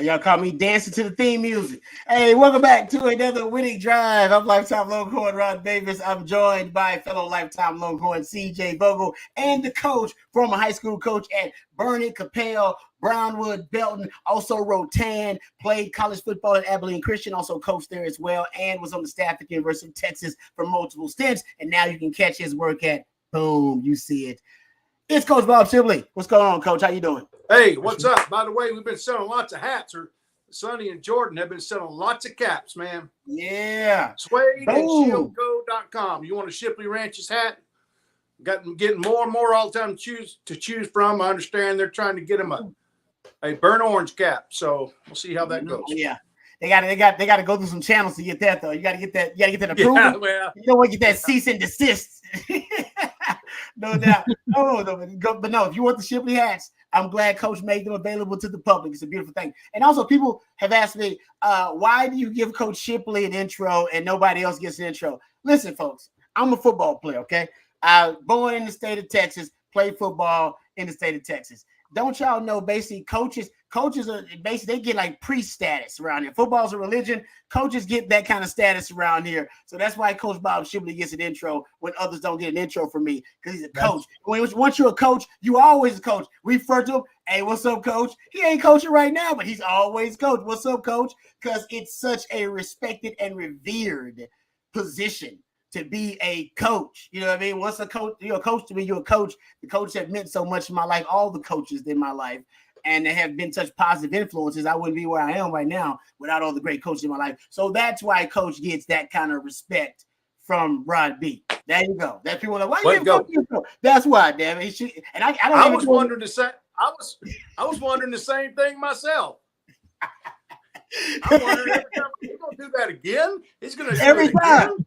Y'all call me dancing to the theme music. Hey, welcome back to another winning drive. I'm Lifetime Longhorn Ron Davis. I'm joined by fellow Lifetime Longhorn CJ Vogel and the coach, former high school coach at Burnett, Capel, Brownwood, Belton, also Rotan, played college football at Abilene Christian, also coached there as well, and was on the staff at the University of Texas for multiple stints. And now you can catch his work at boom, you see it. It's Coach Bob Shibley. What's going on, Coach? How you doing? Hey, what's up? By the way, we've been selling lots of hats. Or Sonny and Jordan have been selling lots of caps, man. Yeah. Suede and shieldco.com. You want a Shipley Ranches hat? Getting more and more all the time to choose from. I understand they're trying to get them a burnt orange cap. So we'll see how that goes. Yeah. They got to go through some channels to get that though. You got to get that approval. Yeah, well, you don't want to get that cease and desist. No doubt. But no, if you want the Shipley hats, I'm glad Coach made them available to the public. It's a beautiful thing. And also, people have asked me, why do you give Coach Shipley an intro and nobody else gets an intro? Listen, folks, I'm a football player, okay? I was born in the state of Texas, played football in the state of Texas. Don't y'all know, basically, coaches are basically, they get like priest status around here. Football's a religion. Coaches get that kind of status around here. So that's why Coach Bob Shibley gets an intro when others don't get an intro from me, because he's a coach. Once you're a coach, you always a coach. We refer to him, hey, what's up, coach? He ain't coaching right now, but he's always coach. What's up, coach? Because it's such a respected and revered position to be a coach. You know what I mean? Once a coach, you're a coach to me, you're a coach. The coach that meant so much in my life, all the coaches in my life, and they have been such positive influences. I wouldn't be where I am right now without all the great coaches in my life. So that's why Coach gets that kind of respect from Rod B. There you go. That people are like, why you go? That's why, damn it. And I was wondering the same. I was wondering the same thing myself. I'm wondering every time he's gonna do that again. He's gonna do every it time. Again?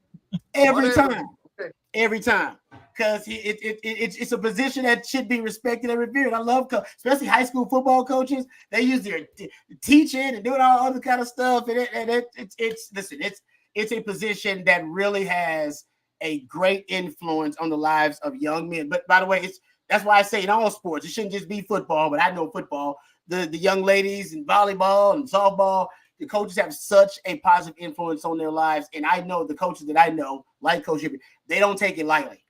Every time, because it's a position that should be respected and revered. I love, especially high school football coaches. They use their teaching and doing all other kind of stuff, and it's a position that really has a great influence on the lives of young men. But by the way, that's why I say in all sports, it shouldn't just be football. But I know football, the young ladies in volleyball and softball. The coaches have such a positive influence on their lives. And I know the coaches that I know, like Coach Shipley, they don't take it lightly.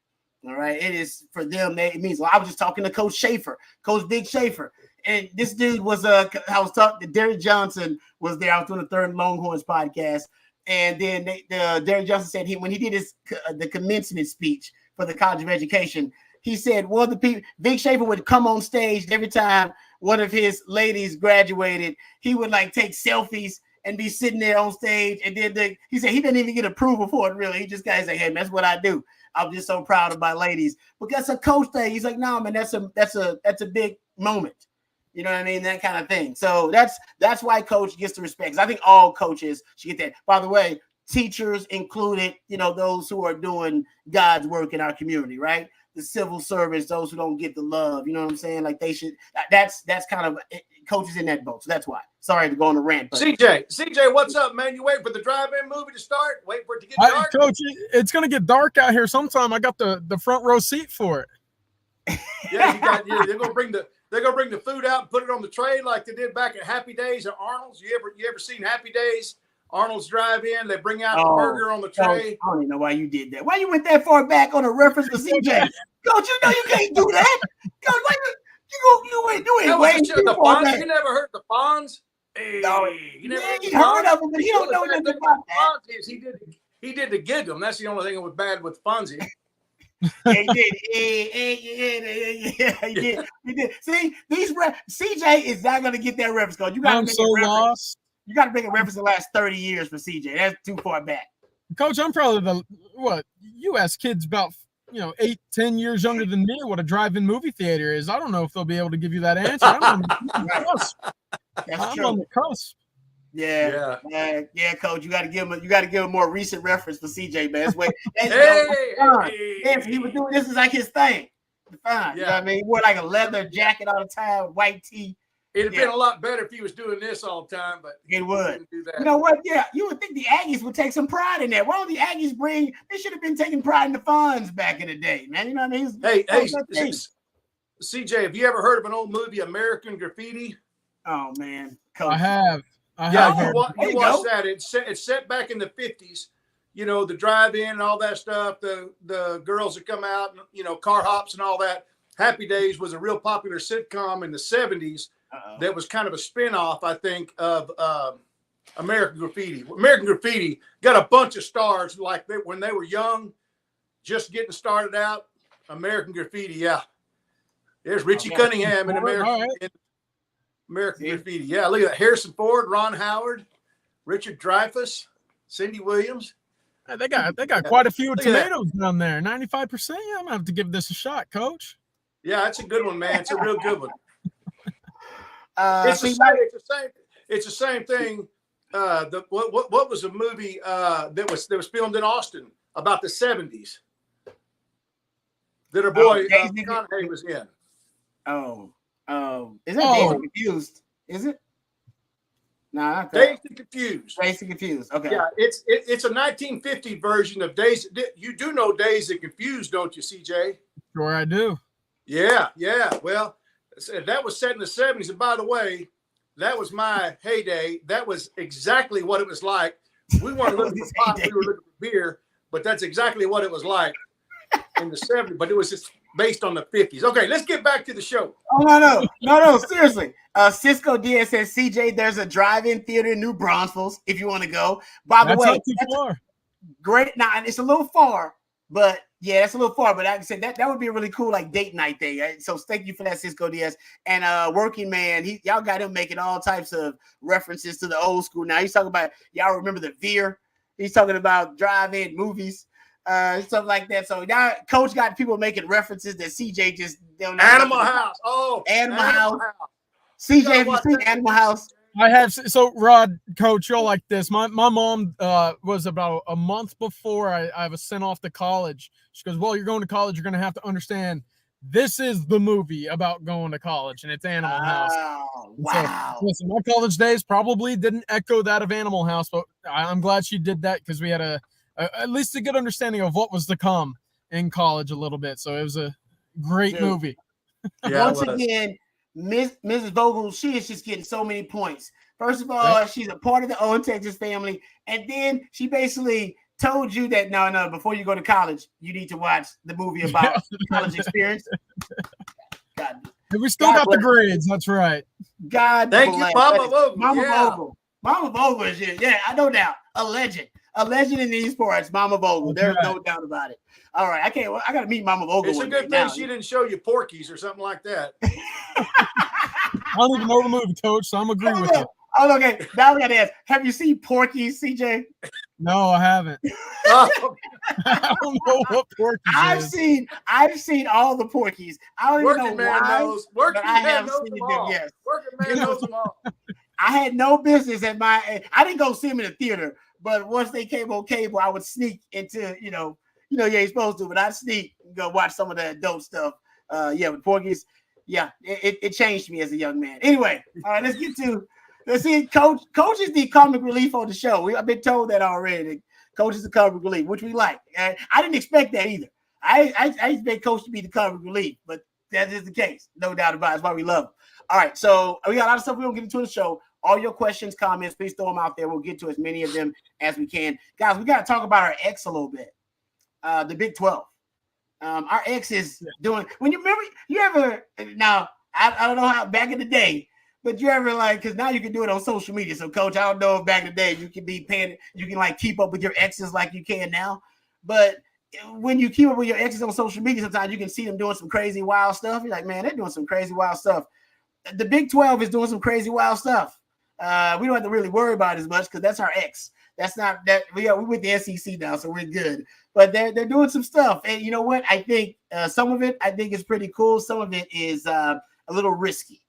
All right. It is for them. It means, well, I was just talking to Coach Schaefer, Coach Big Schaefer. And this dude was, I was talking to Derek Johnson was there. I was doing the third Longhorns podcast. And then Derek Johnson said when he did the commencement speech for the College of Education, he said, well, the people, Big Schaefer would come on stage every time one of his ladies graduated. He would like take selfies and be sitting there on stage. And then he said he didn't even get approval for it, really. He just got to say, hey, that's what I do. I'm just so proud of my ladies. But that's a coach thing. He's like, no, man, that's a big moment. You know what I mean? That kind of thing. So that's why coach gets the respect. 'Cause I think all coaches should get that. By the way, teachers included, those who are doing God's work in our community, right? The civil servants, those who don't get the love, you know what I'm saying? Like they should, that's kind of coaches in that boat. So that's why. Sorry to go on a rant. But. CJ, what's up, man? You waiting for the drive-in movie to start? Wait for it to get dark? Coach, it's going to get dark out here sometime. I got the front row seat for it. Yeah, they're going to bring the food out and put it on the tray like they did back at Happy Days at Arnold's. You ever seen Happy Days? Arnold's drive-in, they bring out the burger on the tray. I don't even know why you did that. Why you went that far back on a reference for CJ? Coach, you know you can't do that. Coach, why you ain't waiting. You never heard the Fonz? Hey, no, you never heard of him, but he don't know nothing about that. He did the gig him. That's the only thing that was bad with Fonzie. He did. See, CJ is not going to get that reference. Coach, you got to make a reference. Lost. You got to make a reference the last 30 years for CJ. That's too far back. Coach, I'm probably you ask kids about 8-10 years younger than me what a drive-in movie theater is. I don't know if they'll be able to give you that answer. I'm on the cusp. Yeah, Coach. You got to give him a more recent reference for CJ, man. He was doing this is like his thing. Fine. Yeah. You know what I mean? He wore like a leather jacket all the time, white tee. It'd have been a lot better if he was doing this all the time, but it would. Do that. You know what? Yeah, you would think the Aggies would take some pride in that. Why don't the Aggies they should have been taking pride in the Fonz back in the day, man. You know what I mean? Hey, CJ, have you ever heard of an old movie, American Graffiti? Oh man, Coach. I have. Yeah, There you you watch go. that. It's set back in the 50s. You know, the drive-in and all that stuff. The girls that come out, and, you know, car hops and all that. Happy Days was a real popular sitcom in the 70s. That was kind of a spin-off, I think, of American Graffiti. American Graffiti got a bunch of stars like when they were young, just getting started out. American Graffiti, yeah. There's Richie Cunningham in American Graffiti. Yeah, look at that. Harrison Ford, Ron Howard, Richard Dreyfuss, Cindy Williams. They got quite a few tomatoes down there. 95%. Yeah, I'm gonna have to give this a shot, Coach. Yeah, that's a good one, man. It's a real good one. It's the same thing. What was a movie that was filmed in Austin about the 70s that our boy McConaughey was in? Is that Dazed and Confused? Is it? No, not that. Dazed and Confused. Dazed and Confused. Okay. Yeah, it's a 1950 version of Dazed. You do know Dazed and Confused, don't you, CJ? Sure, I do. Yeah. Well, that was set in the 70s. And by the way, that was my heyday. That was exactly what it was like. We weren't looking for pot, we were looking for beer, but that's exactly what it was like in the 70s. But it was just based on the 50s. Okay, let's get back to the show. Oh, no, seriously. Cisco Diaz says, CJ, there's a drive-in theater in New Braunfels if you want to go. By the way, that's great. Now, it's a little far, but yeah, that's a little far. But like I said, that would be a really cool like date night thing. Right? So thank you for that, Cisco Diaz. And Working Man, y'all got him making all types of references to the old school. Now he's talking about, y'all remember the Veer. He's talking about drive-in movies. Stuff like that. So now Coach got people making references that CJ just don't know. Animal House. Oh, Animal House. CJ, have you seen Animal House? I have. So Rod, Coach, you'll like this. My mom was about a month before I was sent off to college. She goes, well, you're going to college. You're going to have to understand this is the movie about going to college, and it's Animal House. Wow. So, listen, my college days probably didn't echo that of Animal House, but I'm glad she did that because we had at least a good understanding of what was to come in college a little bit. So it was a great movie. Yeah, once again, Mrs. Vogel, she is just getting so many points. First of all, she's a part of the Owen Texas family. And then she basically told you that, no, before you go to college, you need to watch the movie about college experience. God. And we still got the grades. That's right. God thank you, Mama Vogel. Mama Vogel is here. Yeah, I know now. A legend in these parts, Mama Vogel. There's no doubt about it. All right, I got to meet Mama Vogel. It's a good thing she didn't show you Porky's or something like that. I don't even know the movie, Coach, so I'm agreeing with you. Oh, okay. Now we got to ask, have you seen Porky's, CJ? No, I haven't. I don't know what Porky's is. I've seen all the Porky's. I don't even know why. Working I man have knows seen them them. all. Yes. Working man knows them all. I had no business I didn't go see them in the theater, but once they came on cable, I would sneak into, you ain't supposed to, but I'd sneak and go watch some of the adult stuff. With Porky's. Yeah, it changed me as a young man. Anyway, all right, let's see. Coach is the comic relief on the show. I've been told that already. Coach is the comic relief, which we like. I didn't expect that either. I expect Coach to be the comic relief, but that is the case. No doubt about it. That's why we love him. All right, so we got a lot of stuff we're going to get into the show. All your questions, comments, please throw them out there. We'll get to as many of them as we can. Guys, we got to talk about our X a little bit. The Big 12. Our X is doing – when you remember – you ever – now, I don't know how back in the day, but you ever because now you can do it on social media. So, Coach, I don't know if back in the day you can be paying – you can keep up with your exes like you can now. But when you keep up with your exes on social media, sometimes you can see them doing some crazy, wild stuff. You're like, man, they're doing some crazy, wild stuff. The Big 12 is doing some crazy, wild stuff. We don't have to really worry about it as much because that's our X. That's not that we with the SEC now, so we're good. But they're doing some stuff, and you know what? I think some of it is pretty cool. Some of it is a little risky.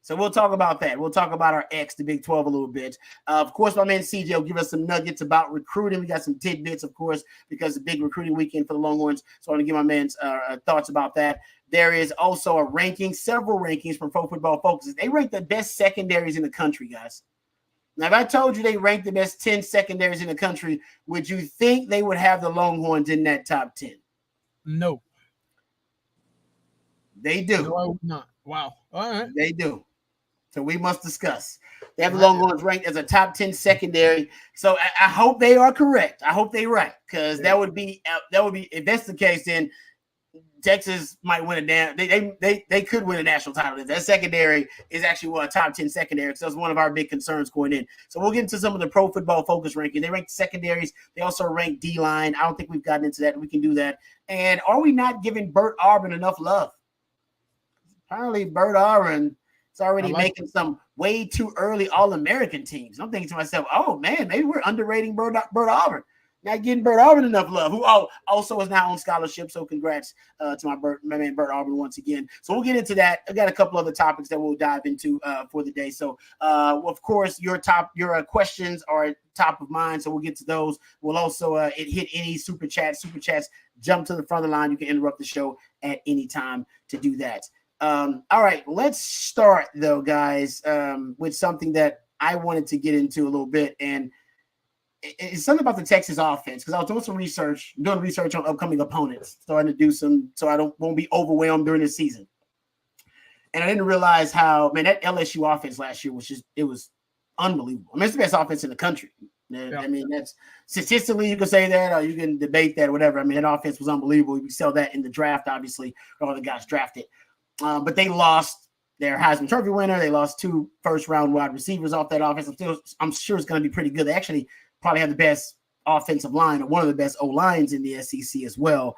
So we'll talk about that. We'll talk about our X, the Big 12, a little bit. Of course, my man CJ will give us some nuggets about recruiting. We got some tidbits, of course, because it's a big recruiting weekend for the Longhorns. So I want to give my man's thoughts about that. There is also several rankings from Pro Football Focus. They rank the best secondaries in the country, guys. Now, if I told you they ranked the best 10 secondaries in the country, would you think they would have the Longhorns in that top 10? No. They do. No, I would not. Wow. All right. They do. So we must discuss. They have the Longhorns ranked as a top 10 secondary. So I hope they are correct. I hope they're right, because that would be if that's the case, then Texas might win a damn. They could win a national title. That secondary is actually a top 10 secondary. So that's one of our big concerns going in. So we'll get into some of the Pro Football Focus ranking. They rank secondaries. They also rank D-line. I don't think we've gotten into that. We can do that. And are we not giving Bert Auburn enough love? Apparently, Bert Auburn is already making some way too early All-American teams. I'm thinking to myself, oh man, maybe we're underrating Bert Auburn. Not getting Bert Auburn enough love, who also is now on scholarship. So congrats to my man Bert Auburn once again. So we'll get into that. I got a couple other topics that we'll dive into for the day. So of course, your questions are top of mind. So we'll get to those. We'll also hit any super chats. Super chats, jump to the front of the line. You can interrupt the show at any time to do that. All right, let's start though, guys, with something that I wanted to get into a little bit, and it's something about the Texas offense, because I was doing research on upcoming opponents, starting to do some, so I won't be overwhelmed during the season. And I didn't realize how, man, that LSU offense last year was unbelievable. I mean, it's the best offense in the country. Yeah. I mean, that's statistically you can say that, or you can debate that, or whatever. I mean, that offense was unbelievable. We saw that in the draft, obviously, all the guys drafted. But they lost their Heisman Trophy winner. They lost 2 first-round wide receivers off that offense. I'm sure it's going to be pretty good. They actually probably have the best offensive line, or one of the best O-lines in the SEC as well.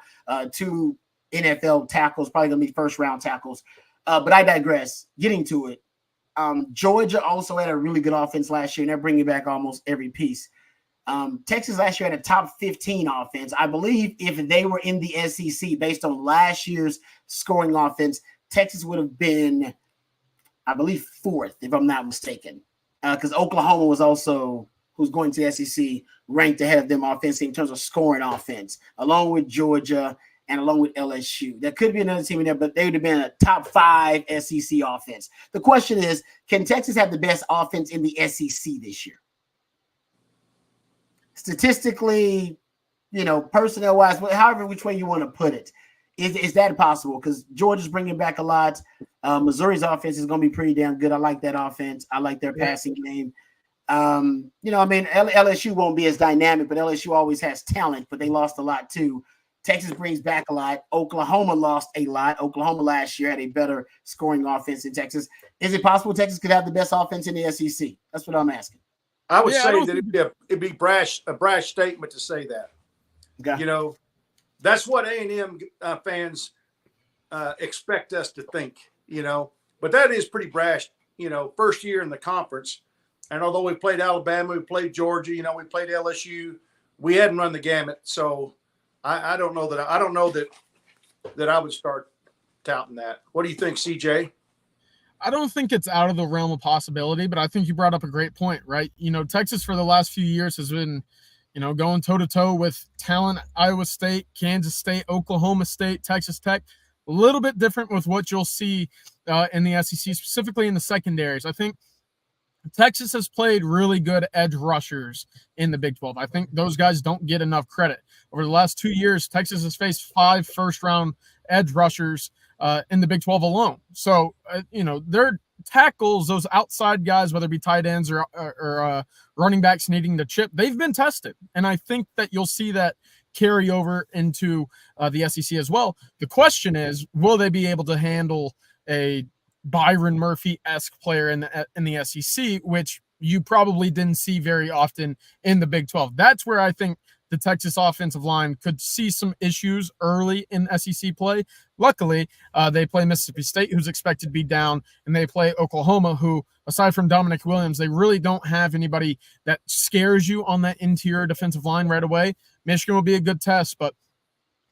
2 NFL tackles, probably going to be first-round tackles. But I digress. Getting to it, Georgia also had a really good offense last year, and they're bringing back almost every piece. Texas last year had a top 15 offense. I believe if they were in the SEC, based on last year's scoring offense, Texas would have been, I believe, 4th, if I'm not mistaken, because Oklahoma was also, who's going to the SEC, ranked ahead of them offensively in terms of scoring offense, along with Georgia and along with LSU. There could be another team in there, but they would have been a top 5 SEC offense. The question is, can Texas have the best offense in the SEC this year? Statistically, personnel-wise, however which way you want to put it. Is that possible? Because Georgia's bringing back a lot. Missouri's offense is going to be pretty damn good. I like that offense. I like their passing game. LSU won't be as dynamic, but LSU always has talent, but they lost a lot too. Texas brings back a lot. Oklahoma lost a lot. Oklahoma last year had a better scoring offense than Texas. Is it possible Texas could have the best offense in the SEC? That's what I'm asking. I would say that it'd be a brash statement to say that. Okay. That's what A&M fans expect us to think, But that is pretty brash, first year in the conference. And although we played Alabama, we played Georgia, we played LSU, we hadn't run the gamut. So I don't know that I would start touting that. What do you think, CJ? I don't think it's out of the realm of possibility, but I think you brought up a great point, right? Texas for the last few years has been, going toe-to-toe with talent, Iowa State, Kansas State, Oklahoma State, Texas Tech. A little bit different with what you'll see in the SEC, specifically in the secondaries. I think Texas has played really good edge rushers in the Big 12. I think those guys don't get enough credit. Over the last 2 years, Texas has faced 5 first-round edge rushers in the Big 12 alone. So, their tackles, those outside guys, whether it be tight ends or running backs needing to chip, they've been tested. And I think that you'll see that carry over into the SEC as well. The question is, will they be able to handle a Byron Murphy-esque player in the SEC, which you probably didn't see very often in the Big 12. That's where I think the Texas offensive line could see some issues early in SEC play. Luckily, they play Mississippi State, who's expected to be down, and they play Oklahoma, who, aside from Dominic Williams, they really don't have anybody that scares you on that interior defensive line right away. Michigan will be a good test, but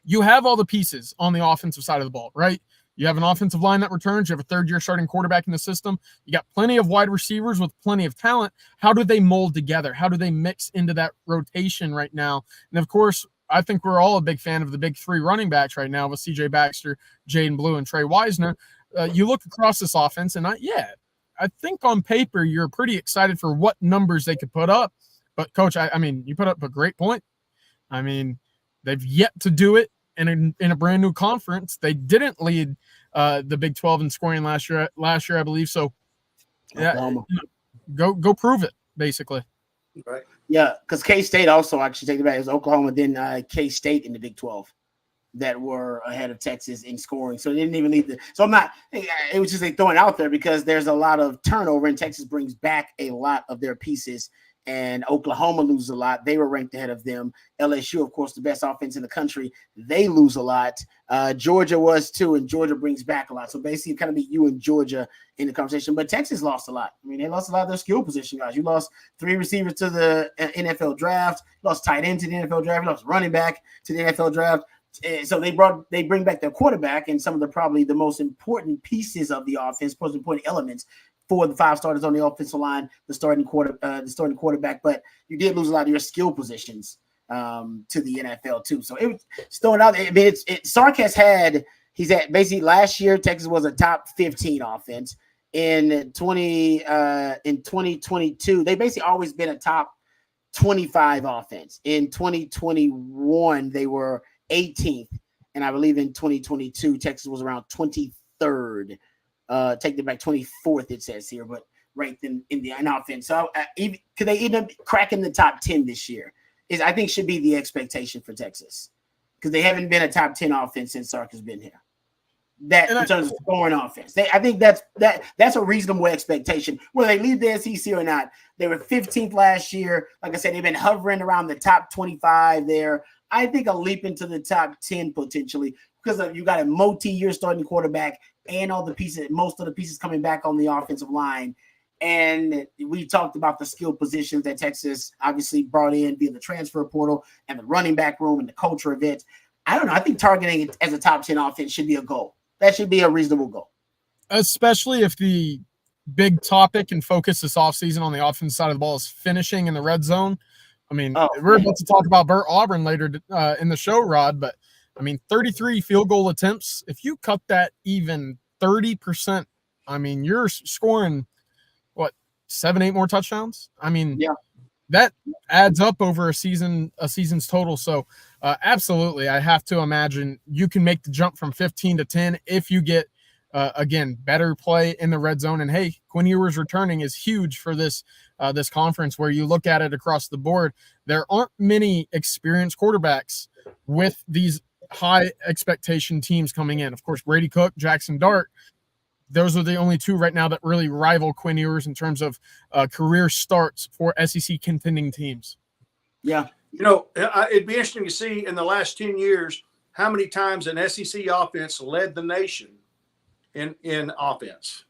you have all the pieces on the offensive side of the ball, right? You have an offensive line that returns. You have a third-year starting quarterback in the system. You got plenty of wide receivers with plenty of talent. How do they mold together? How do they mix into that rotation right now? And, of course, I think we're all a big fan of the big 3 running backs right now with C.J. Baxter, Jaden Blue, and Trey Wisner. You look across this offense, and I think on paper you're pretty excited for what numbers they could put up. But, Coach, I mean, you put up a great point. I mean, they've yet to do it in a brand new conference. They didn't lead the Big 12 in scoring last year, I believe. So, yeah, go prove it, basically. Right. Yeah, because K-State also actually take it back. It was Oklahoma, then K-State in the Big 12 that were ahead of Texas in scoring. So they didn't even lead so I'm not, it was just they throwing out there because there's a lot of turnover and Texas brings back a lot of their pieces and Oklahoma loses a lot. They were ranked ahead of them. LSU, of course, the best offense in the country. They lose a lot. Georgia was too, and Georgia brings back a lot. So basically kind of be you and Georgia in the conversation, but Texas lost a lot. I mean, they lost a lot of their skill position guys. You lost 3 receivers to the NFL draft, you lost tight end to the NFL draft, you lost running back to the NFL draft. So they bring back their quarterback and some of the probably the most important pieces of the offense, most important elements for the 5 starters on the offensive line, the starting quarterback. But you did lose a lot of your skill positions to the NFL too. So it was throwing out. I mean, Sark has had. He's at basically last year. Texas was a top 15 offense in 2022. They basically always been a top 25 offense. In 2021, they were 18th, and I believe in 2022 Texas was around 23rd. Take it back 24th it says here, but ranked in the offense. So could they even crack in the top 10 this year? I think should be the expectation for Texas because they haven't been a top 10 offense since Sark has been here. That in terms of scoring offense, I think that's a reasonable expectation. Whether they lead the SEC or not, they were 15th last year. Like I said, they've been hovering around the top 25 there. I think a leap into the top 10 potentially because you got a multi-year starting quarterback and all the pieces, most of the pieces coming back on the offensive line. And we talked about the skill positions that Texas obviously brought in via the transfer portal and the running back room and the culture of it. I don't know. I think targeting it as a top 10 offense should be a goal. That should be a reasonable goal. Especially if the big topic and focus this offseason on the offensive side of the ball is finishing in the red zone. I mean, we're about to talk about Burt Auburn later in the show, Rod, but I mean, 33 field goal attempts. If you cut that even 30%, I mean, you're scoring, 7-8 more touchdowns? I mean, that adds up over a season's total. So absolutely, I have to imagine you can make the jump from 15 to 10 if you get, again, better play in the red zone. And hey, Quinn Ewers returning is huge for this conference where you look at it across the board. There aren't many experienced quarterbacks with these high expectation teams coming in. Of course, Brady Cook, Jackson Dart, those are the only 2 right now that really rival Quinn Ewers in terms of career starts for SEC contending teams. Yeah. It'd be interesting to see in the last 10 years how many times an SEC offense led the nation in offense.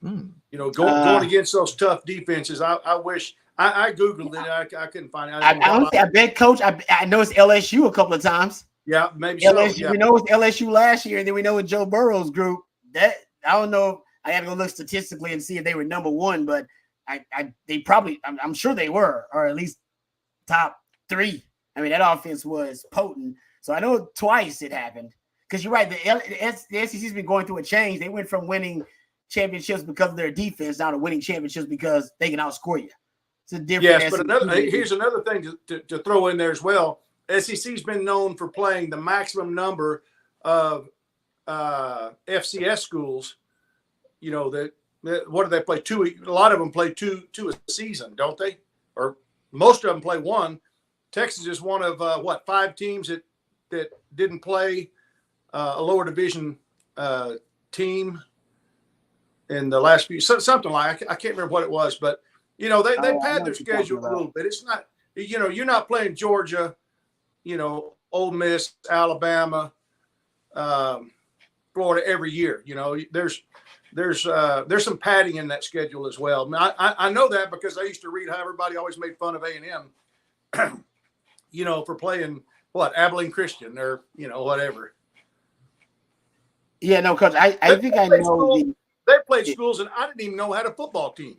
Going against those tough defenses. I wish I Googled it. I couldn't find it. I bet, Coach, I know it's LSU a couple of times. Yeah, maybe LSU, so. Yeah. We know it's LSU last year, and then we know with Joe Burrow's group that I don't know. I got to go look statistically and see if they were number 1, but they probably, I'm sure they were, or at least top 3. I mean, that offense was potent. So I know twice it happened because you're right. The SEC's been going through a change. They went from winning championships because of their defense now to winning championships because they can outscore you. It's a different. Yes, but here's another thing to throw in there as well. SEC's been known for playing the maximum number of FCS schools. What do they play? 2? A lot of them play two a season, don't they? Or most of them play 1. Texas is one of 5 teams that didn't play a lower division team in the last few. Something like I can't remember what it was, but they pad their schedule a little bit. It's not you're not playing Georgia, Ole Miss, Alabama, Florida every year. There's some padding in that schedule as well. I know that because I used to read how everybody always made fun of A&M, for playing Abilene Christian or whatever. Yeah, no, Coach. I think I know. They played schools, and I didn't even know had a football team.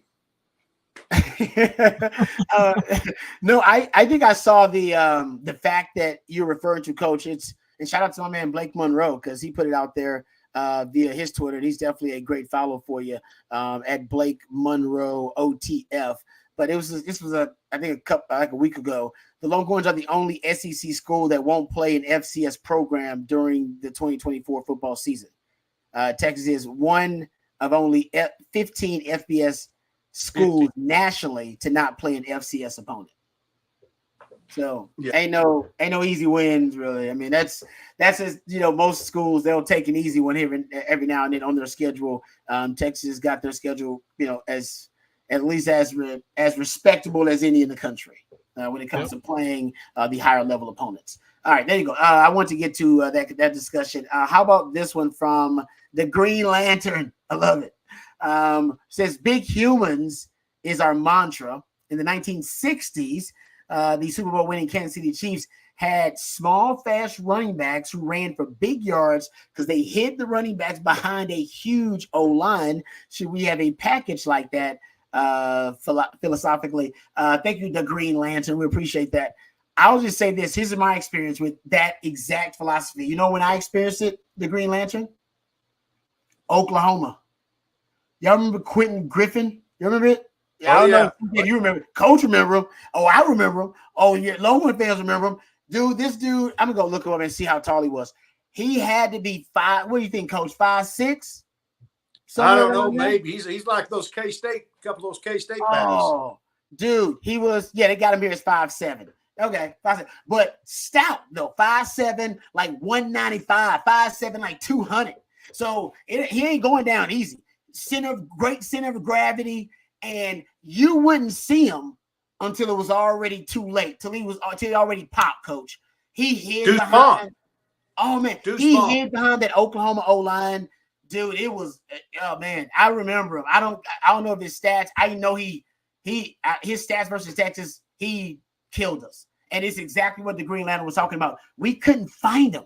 No, I think I saw the fact that you're referring to, Coach. And shout out to my man Blake Monroe because he put it out there via his Twitter. And he's definitely a great follow for you at Blake Monroe OTF. But this was I think a week ago. The Longhorns are the only SEC school that won't play an FCS program during the 2024 football season. Texas is one of only 15 FBS schools nationally to not play an FCS opponent. So ain't no easy wins really. I mean, that's just, most schools, they'll take an easy one here every now and then on their schedule. Texas got their schedule, as at least as respectable as any in the country when it comes to playing the higher level opponents. All right, there you go. I want to get to that discussion. How about this one from the Green Lantern? I love it. Says big humans is our mantra. In the 1960s, the Super Bowl winning Kansas City Chiefs had small, fast running backs who ran for big yards because they hid the running backs behind a huge O-line. Should we have a package like that philosophically? Thank you, the Green Lantern. We appreciate that. I'll just say this. Here's my experience with that exact philosophy. You know when I experienced it, the Green Lantern? Oklahoma. Y'all remember Quentin Griffin? You remember it? Yeah, I don't know if you remember. Coach remember him. Oh, I remember him. Oh, yeah, Longhorn fans remember him. Dude, this dude, I'm going to go look him up and see how tall he was. He had to be 5. What do you think, Coach? 5'6"? I don't know. Maybe. He's like those K-State, couple of those K-State backs. Oh, dude, he was, they got him here as 5'7". Okay, 5'7". But stout, though. 5'7", like 195. 5'7", like 200. So he ain't going down easy. Great center of gravity. And you wouldn't see him until it was already too late, till he already popped, Coach. He hid behind. Oh man, hid behind that Oklahoma O-line, dude. It was, oh man, I remember him. I don't know if his stats. I know his stats versus Texas, he killed us, and it's exactly what the Green Lantern was talking about. We couldn't find him.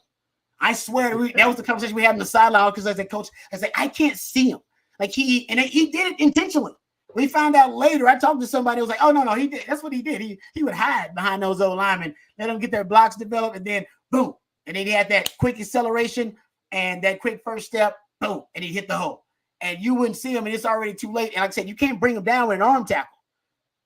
I swear, that was the conversation we had in the sideline because I said, Coach, I can't see him. Like he did it intentionally. We found out later. I talked to somebody who was like, oh, no, he did. That's what he did. He would hide behind those old linemen, let them get their blocks developed, and then boom. And then he had that quick acceleration and that quick first step, boom, and he hit the hole. And you wouldn't see him, and it's already too late. And like I said, you can't bring him down with an arm tackle.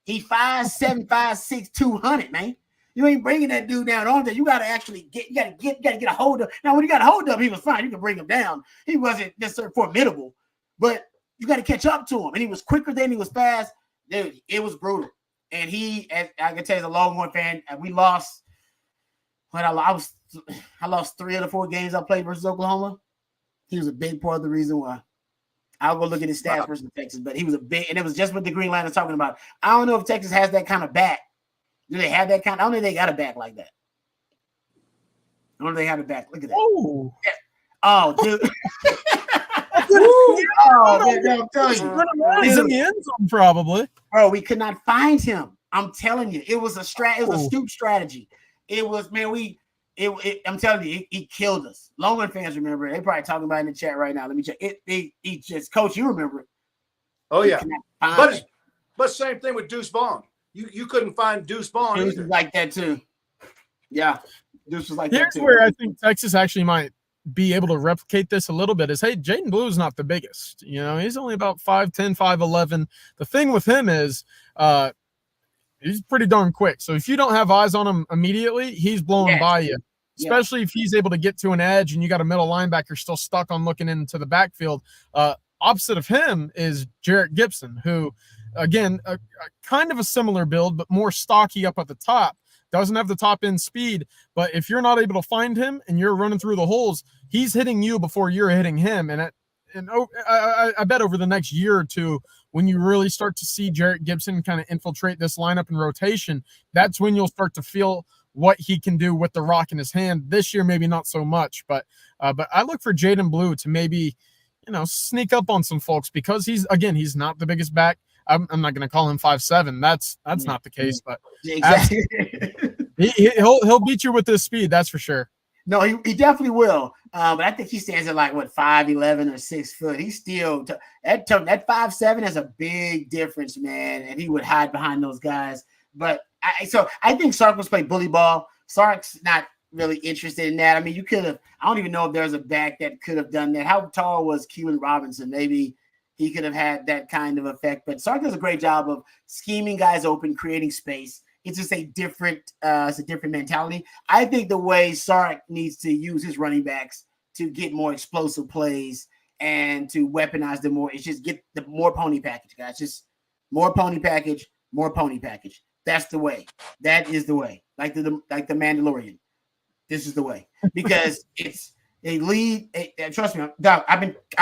He 5'7", 5'6", 200, man. You ain't bringing that dude down on that. You got to actually get a hold of. Now, when you got a hold of him, he was fine. You can bring him down. He wasn't necessarily formidable, but you got to catch up to him. And he was quicker than he was fast. Dude, it was brutal. And I can tell you as a Longhorn fan, we lost. I lost 3 of the 4 games I played versus Oklahoma. He was a big part of the reason why. I'll go look at his stats versus Texas, but he was a big, and it was just what the Green Lantern talking about. I don't know if Texas has that kind of back. Do they have that kind? I don't think they got a back like that. I don't think they have a back. Look at that. Oh, yeah. Oh, dude. I'm telling you. He's in the end zone, probably. Bro, we could not find him. I'm telling you, it was a scoop strategy. It was, man, I'm telling you, he killed us. Longhorn fans remember it. They probably talking about it in the chat right now. Let me check. He just, Coach, you remember it. Oh, yeah. But same thing with Deuce Vaughn. You couldn't find Deuce Vaughn Deuce either. Was like that too. Yeah. Deuce was like Here's that too. where I think Texas actually might be able to replicate this a little bit is, hey, Jaden Blue is not the biggest. He's only about 5'10", 5'11". The thing with him is he's pretty darn quick. So if you don't have eyes on him immediately, he's blowing by you, especially if he's able to get to an edge and you got a middle linebacker still stuck on looking into the backfield. Opposite of him is Jarrett Gibson, who, again, a kind of a similar build, but more stocky up at the top. Doesn't have the top end speed, but if you're not able to find him and you're running through the holes, he's hitting you before you're hitting him. And I bet over the next year or two, when you really start to see Jarrett Gibson kind of infiltrate this lineup and rotation, that's when you'll start to feel what he can do with the rock in his hand. This year, maybe not so much, but I look for Jaden Blue to maybe, sneak up on some folks because he's not the biggest back. I'm not going to call him 5'7". That's not the case, but exactly. he'll beat you with this speed. That's for sure. No, he definitely will. But I think he stands at like 5'11" or 6 foot. He's still that 5'7" has a big difference, man. And he would hide behind those guys. But I think Sark was play bully ball. Sark's not really interested in that. I mean, you could have. I don't even know if there's a back that could have done that. How tall was Keelan Robinson? Maybe he could have had that kind of effect. But Sark does a great job of scheming guys open, creating space. It's just a different mentality. I think the way Sark needs to use his running backs to get more explosive plays and to weaponize them more is just get the more pony package, guys. Just More pony package, more pony package. That's the way. That is the way. Like the Mandalorian. This is the way because it's a lead. Trust me, Doc. I've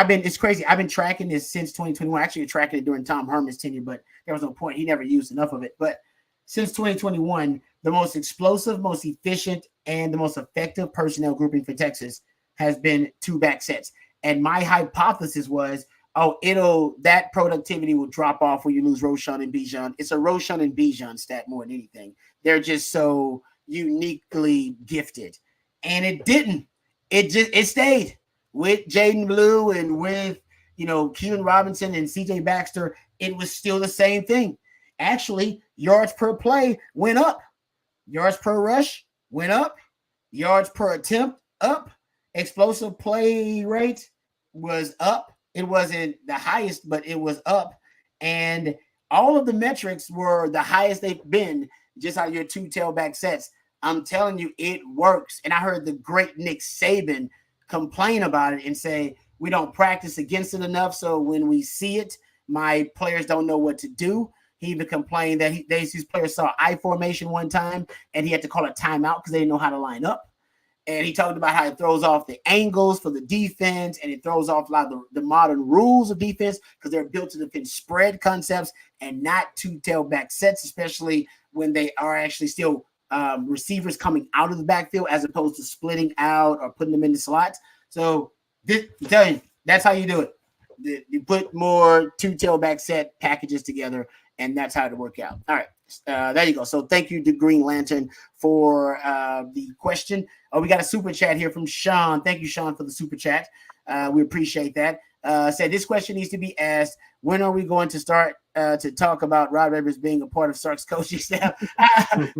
been. It's crazy. I've been tracking this since 2021. Actually, tracking it during Tom Herman's tenure, but there was no point. He never used enough of it. But since 2021, the most explosive, most efficient, and the most effective personnel grouping for Texas has been 2 back sets. And my hypothesis was, that productivity will drop off when you lose Roschon and Bijan. It's a Roschon and Bijan stat more than anything. They're just so uniquely gifted, and it didn't. It stayed with Jaden Blue and with Keelan Robinson and CJ Baxter. It was still the same thing. Actually, yards per play went up, yards per rush went up, yards per attempt up, explosive play rate was up. It wasn't the highest, but it was up, and all of the metrics were the highest they've been just out of your 2 tailback sets. I'm telling you, it works. And I heard the great Nick Saban complain about it and say, we don't practice against it enough. So when we see it, my players don't know what to do. He even complained that his players saw I formation one time and he had to call a timeout because they didn't know how to line up. And he talked about how it throws off the angles for the defense, and it throws off a lot of the modern rules of defense because they're built to defend spread concepts and not 2 tailback sets, especially when they are actually still receivers coming out of the backfield as opposed to splitting out or putting them in the slots. So I'm telling you, that's how you do it. You put more 2 tailback set packages together, and that's how to work out. All right. There you go. So thank you to Green Lantern for the question. We got a super chat here from Sean. Thank you, Sean, for the super chat. We appreciate that. Said this question needs to be asked. When are we going to start to talk about Rod Rivers being a part of Sark's coaching staff?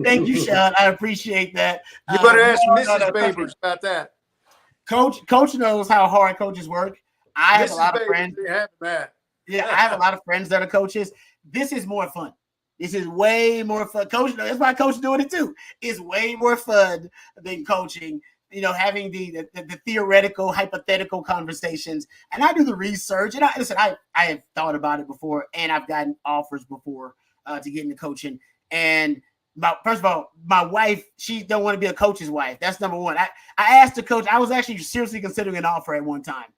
Thank you, Sean. I appreciate that. You better ask Mrs. Babers about that. Coach knows how hard coaches work. I have a lot of friends. Yeah, I have a lot of friends that are coaches. This is more fun. This is way more fun. Coach, that's why Coach is doing it too. It's way more fun than coaching. Having the theoretical, hypothetical conversations. And I do the research. And I have thought about it before, and I've gotten offers before to get into coaching. And first of all, my wife, she don't want to be a coach's wife. That's number one. I asked the coach. I was actually seriously considering an offer at one time.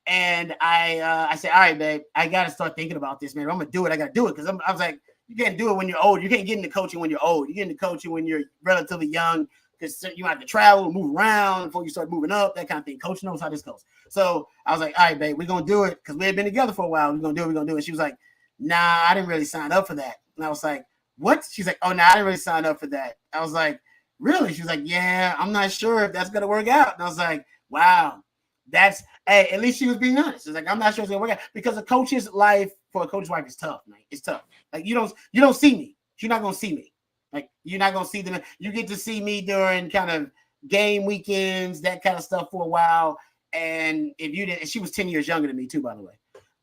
And I said, all right, babe, I got to start thinking about this, man. If I'm going to do it, I got to do it. Because I was like, you can't do it when you're old. You can't get into coaching when you're old. You get into coaching when you're relatively young because you have to travel, move around before you start moving up, that kind of thing. Coach knows how this goes. So I was like, all right, babe, we're going to do it because we had been together for a while. We're going to do it. She was like, nah, I didn't really sign up for that. And I was like, what? She's like, oh, no, I didn't really sign up for that. I was like, really? She was like, yeah, I'm not sure if that's going to work out. And I was like, wow, hey, at least she was being honest. It's like, I'm not sure it's going to work out because a coach's life for a coach's wife is tough, man. It's tough. Like you don't see me. You're not going to see me. Like you're not going to see them. You get to see me during kind of game weekends, that kind of stuff for a while. And if you didn't, she was 10 years younger than me too, by the way.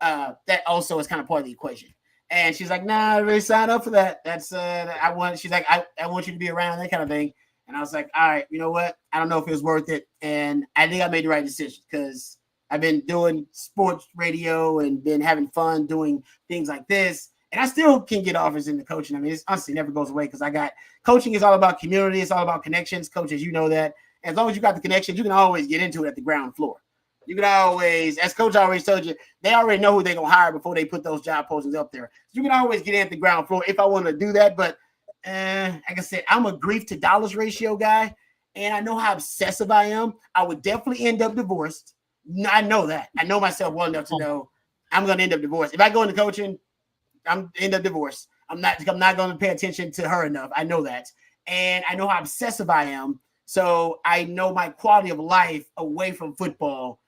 That also is kind of part of the equation. And she's like, nah, I really signed up for that. She's like, I want you to be around, that kind of thing. And I was like, all right, you know what? I don't know if it was worth it. And I think I made the right decision because I've been doing sports radio and been having fun doing things like this. And I still can get offers into coaching. I mean, it honestly never goes away because coaching is all about community. It's all about connections. Coaches, you know that. As long as you got the connections, you can always get into it at the ground floor. You can always, as Coach always told you, they already know who they're going to hire before they put those job postings up there. So you can always get in at the ground floor if I want to do that. But like I said, I'm a grief to dollars ratio guy, and I know how obsessive I am. I would definitely end up divorced. I know that. I know myself well enough to know I'm going to end up divorced. If I go into coaching, I'm end up divorced. I'm not going to pay attention to her enough. I know that. And I know how obsessive I am. So I know my quality of life away from football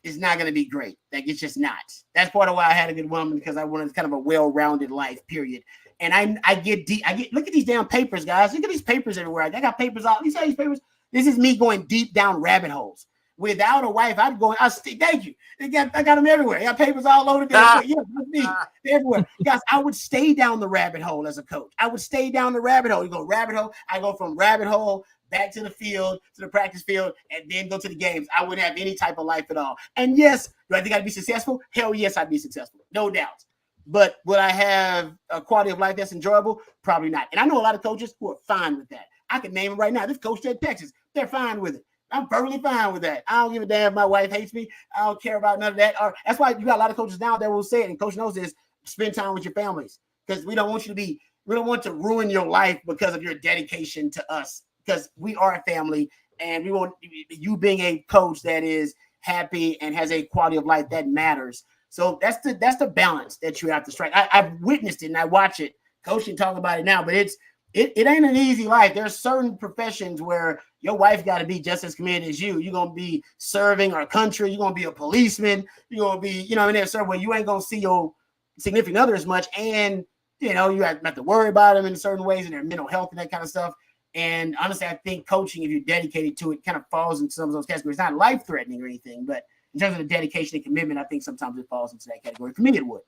is not going to be great. Like it's just not. That's part of why I had a good woman, because I wanted kind of a well-rounded life, period. And I get deep. Look at these damn papers, guys. Look at these papers everywhere. I got papers all. You see these papers? This is me going deep down rabbit holes. Without a wife, thank you. I got them everywhere. I got papers all over there. Yeah, that's me. They're everywhere. Guys, I would stay down the rabbit hole as a coach. I would stay down the rabbit hole. You go rabbit hole. I go from rabbit hole back to the field, to the practice field, and then go to the games. I wouldn't have any type of life at all. And yes, do I think I'd be successful? Hell yes, I'd be successful. No doubt. But will I have a quality of life that's enjoyable? Probably not. And I know a lot of coaches who are fine with that. I can name them right now. This coach at Texas, they're fine with it. I'm perfectly fine with that. I don't give a damn if my wife hates me. I don't care about none of that. Or that's why you got a lot of coaches now that will say it, and coach knows this, spend time with your families. Because we don't want to ruin your life because of your dedication to us. Because we are a family, and we want you being a coach that is happy and has a quality of life that matters. So that's the balance that you have to strike. I've witnessed it and I watch it. Coach can talk about it now, but it ain't an easy life. There's certain professions where your wife got to be just as committed as you. You're gonna be serving our country. You're gonna be a policeman. You're gonna be, there's certain where you ain't gonna see your significant other as much, and you have to worry about them in certain ways and their mental health and that kind of stuff. And honestly, I think coaching, if you're dedicated to it, kind of falls into some of those categories. It's not life-threatening or anything, but in terms of the dedication and commitment, I think sometimes it falls into that category. For me, it would.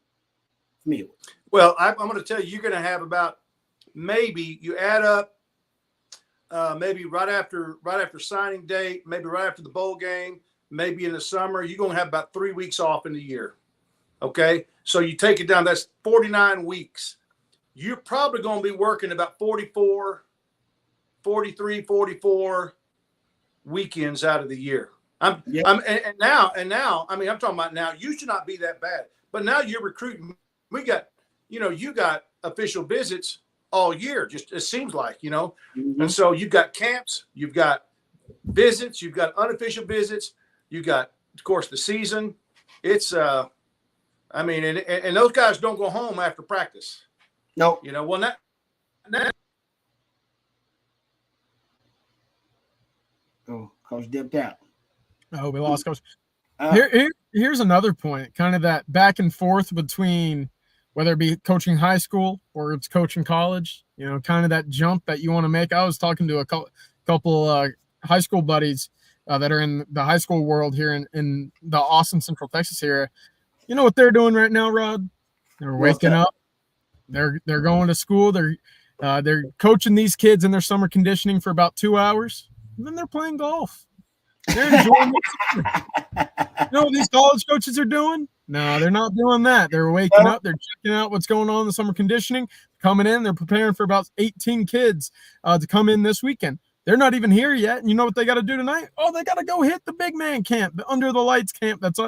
Well, I'm going to tell you, you're going to have about, maybe you add up, maybe right after signing date, maybe right after the bowl game, maybe in the summer, you're going to have about 3 weeks off in the year. Okay. So you take it down, that's 49 weeks. You're probably going to be working about 44 weekends out of the year. And now, I mean, I'm talking about now, you should not be that bad, but now you're recruiting. We got, you got official visits all year, just it seems like, Mm-hmm. And so you've got camps, you've got visits, you've got unofficial visits, you got, of course, the season. It's, I mean, and those guys don't go home after practice. No. Well, not Oh, Coach dipped out. Oh, we lost Coach. Here's another point, kind of that back and forth between whether it be coaching high school or it's coaching college, kind of that jump that you want to make. I was talking to a couple high school buddies that are in the high school world here in the Austin, Central Texas area. You know what they're doing right now, Rod? They're waking up. They're going to school. They're coaching these kids in their summer conditioning for about 2 hours. And then they're playing golf. They're enjoying it. You know what these college coaches are doing? No, they're not doing that. They're waking up. They're checking out what's going on in the summer conditioning, coming in. They're preparing for about 18 kids to come in this weekend. They're not even here yet. And you know what they got to do tonight? Oh, they got to go hit the big man camp, the under the lights camp. That's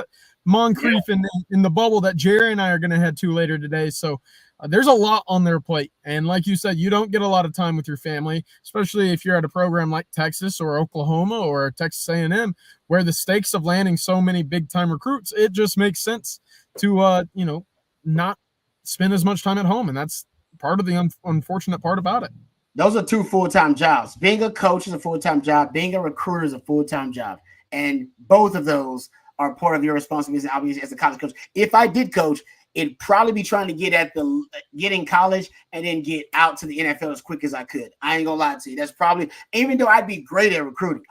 Moncrief in the bubble that Jerry and I are going to head to later today. So there's a lot on their plate. And like you said, you don't get a lot of time with your family, especially if you're at a program like Texas or Oklahoma or Texas A&M, where the stakes of landing so many big-time recruits, it just makes sense to, not spend as much time at home. And that's part of the unfortunate part about it. Those are two full-time jobs. Being a coach is a full-time job. Being a recruiter is a full-time job. And both of those are part of your responsibility, obviously, as a college coach. If I did coach, it'd probably be trying to get in college and then get out to the NFL as quick as I could. I ain't gonna lie to you. That's probably, even though I'd be great at recruiting.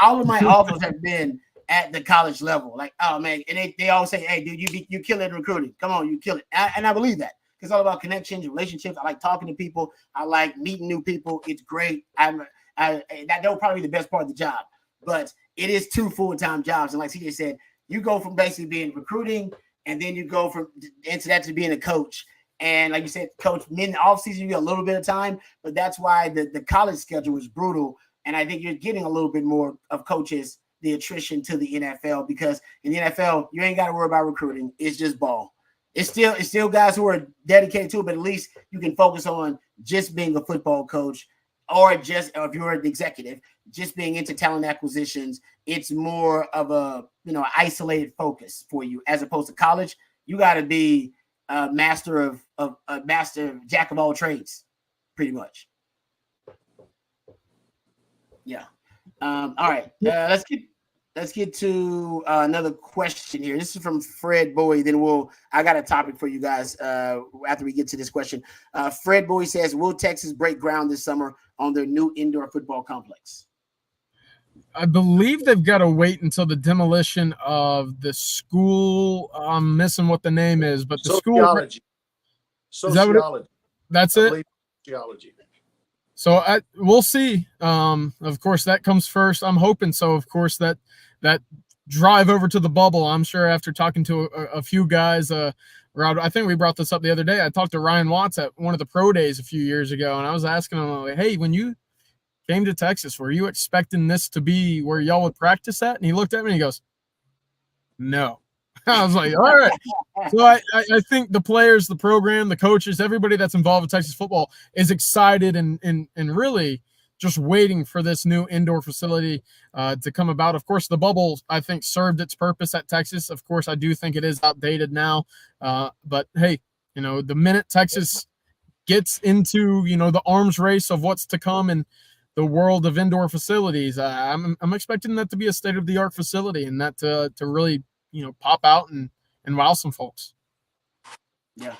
All of my offers have been at the college level. Like, oh man, and they always say, "Hey, dude, you kill it in recruiting. Come on, you kill it." And I believe that. It's all about connections, relationships. I like talking to people. I like meeting new people. It's great. That'll probably be the best part of the job. But it is two full-time jobs. And like CJ said, you go from basically being recruiting, and then you go from into that to being a coach. And like you said, coach, in the offseason, you get a little bit of time, but that's why the college schedule is brutal. And I think you're getting a little bit more of coaches, the attrition to the NFL, because in the NFL, you ain't got to worry about recruiting. It's just ball. It's still guys who are dedicated to it, but at least you can focus on just being a football coach, or if you're an executive, just being into talent acquisitions. It's more of a isolated focus for you, as opposed to college. You got to be a master jack of all trades, pretty much. Yeah. All right. Let's get to another question here. This is from Fred Bowie. Then I got a topic for you guys after we get to this question. Fred Bowie says, will Texas break ground this summer on their new indoor football complex? I believe they've got to wait until the demolition of the school. I'm missing what the name is, but the Sociology. Is that what that's it? Sociology. So we'll see. Of course, that comes first. I'm hoping so. Of course, that drive over to the bubble. I'm sure after talking to a few guys Rod, I think we brought this up the other day. I talked to Ryan Watts at one of the pro days a few years ago, and I was asking him, like, hey, when you came to Texas, were you expecting this to be where y'all would practice at? And he looked at me and he goes, no. I was like, all right. So I think the players, the program, the coaches, everybody that's involved with Texas football is excited and really just waiting for this new indoor facility to come about. Of course, the bubble, I think, served its purpose at Texas. Of course, I do think it is outdated now. But, hey, the minute Texas gets into, the arms race of what's to come in the world of indoor facilities, I'm expecting that to be a state-of-the-art facility and that to really, pop out and wow some folks. Yeah.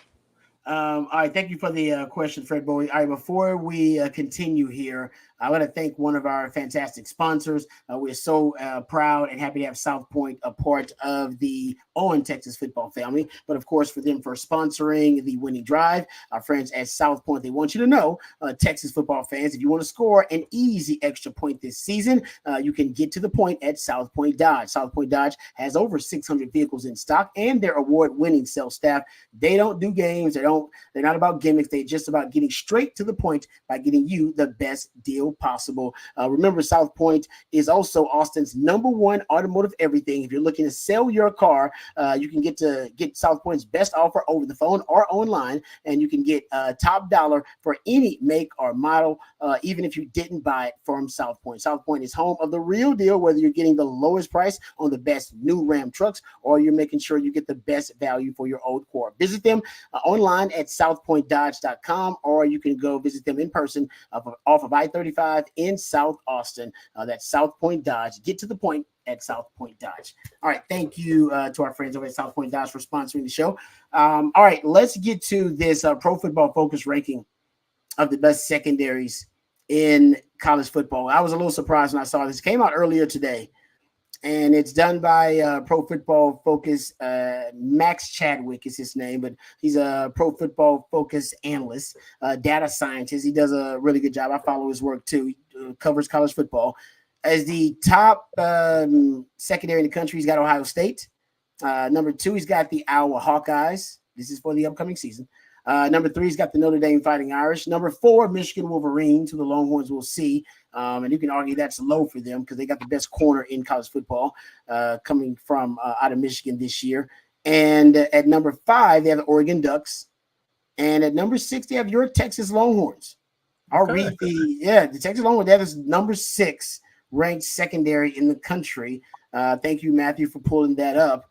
All right. Thank you for the question, Fred Bowie. All right. Before we continue here, I want to thank one of our fantastic sponsors. We're so proud and happy to have South Point a part of the Owen Texas football family. But of course, for them for sponsoring the winning drive, our friends at South Point, they want you to know, Texas football fans, if you want to score an easy extra point this season, you can get to the point at South Point Dodge. South Point Dodge has over 600 vehicles in stock, and their award-winning sales staff. They don't do games. They're not about gimmicks. They're just about getting straight to the point by getting you the best deal possible. Remember, South Point is also Austin's #1 automotive everything. If you're looking to sell your car, you can get South Point's best offer over the phone or online, and you can get top dollar for any make or model, even if you didn't buy it from South Point. South Point is home of the real deal, whether you're getting the lowest price on the best new Ram trucks or you're making sure you get the best value for your old car. Visit them online at southpointdodge.com, or you can go visit them in person off of I-35 in South Austin. That's South Point Dodge. Get to the point at South Point Dodge. All right. Thank you to our friends over at South Point Dodge for sponsoring the show. All right. Let's get to this Pro Football Focus ranking of the best secondaries in college football. I was a little surprised when I saw this. It came out earlier today, and it's done by Pro Football Focus. Max Chadwick is his name, but he's a Pro Football Focus analyst, data scientist. He does a really good job. I follow his work too. He covers college football. As the top secondary in the country, he's got Ohio State. Number 2, he's got the Iowa Hawkeyes. This is for the upcoming season. Number 3, he's got the Notre Dame Fighting Irish. Number 4, Michigan Wolverines, who the Longhorns will see. And you can argue that's low for them because they got the best corner in college football coming from out of Michigan this year. And at number 5, they have the Oregon Ducks. And at number 6, they have your Texas Longhorns. I'll read the Texas Longhorns. That is number 6 ranked secondary in the country. Thank you, Matthew, for pulling that up.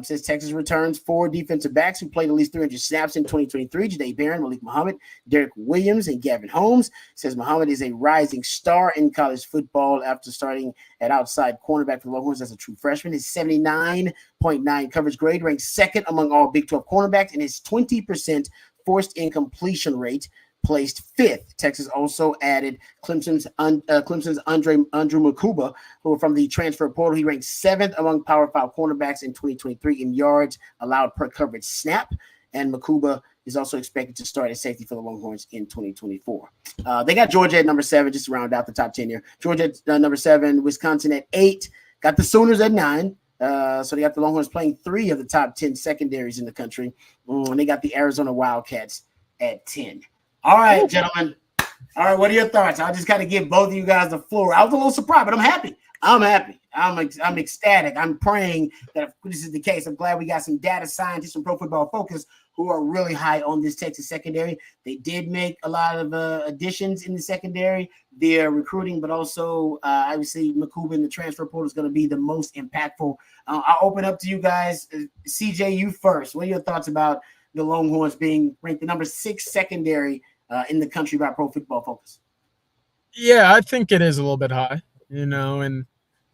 Says Texas returns 4 defensive backs who played at least 300 snaps in 2023. Janae Barron, Malik Muhammad, Derek Williams, and Gavin Holmes. Says Muhammad is a rising star in college football after starting at outside cornerback for the Longhorns as a true freshman. His 79.9 coverage grade ranks second among all Big 12 cornerbacks, and his 20% forced incompletion rate placed 5th. Texas also added Clemson's Andrew Makuba, who from the transfer portal. He ranked 7th among Power 5 cornerbacks in 2023 in yards allowed per coverage snap. And Makuba is also expected to start at safety for the Longhorns in 2024. They got Georgia at number 7, just to round out the top 10 here. Georgia at number 7, Wisconsin at 8, got the Sooners at 9. So they got the Longhorns playing 3 of the top 10 secondaries in the country. And they got the Arizona Wildcats at 10. All right, gentlemen. All right, what are your thoughts? I'll just kind of give both of you guys the floor. I was a little surprised, but I'm happy. I'm ecstatic. I'm praying that if this is the case, I'm glad we got some data scientists from Pro Football Focus who are really high on this Texas secondary. They did make a lot of additions in the secondary. They're recruiting, but also obviously Makuba in the transfer portal is going to be the most impactful. I'll open up to you guys. CJ, you first. What are your thoughts about the Longhorns being ranked the number 6 secondary in the country by Pro Football Focus? Yeah, I think it is a little bit high, and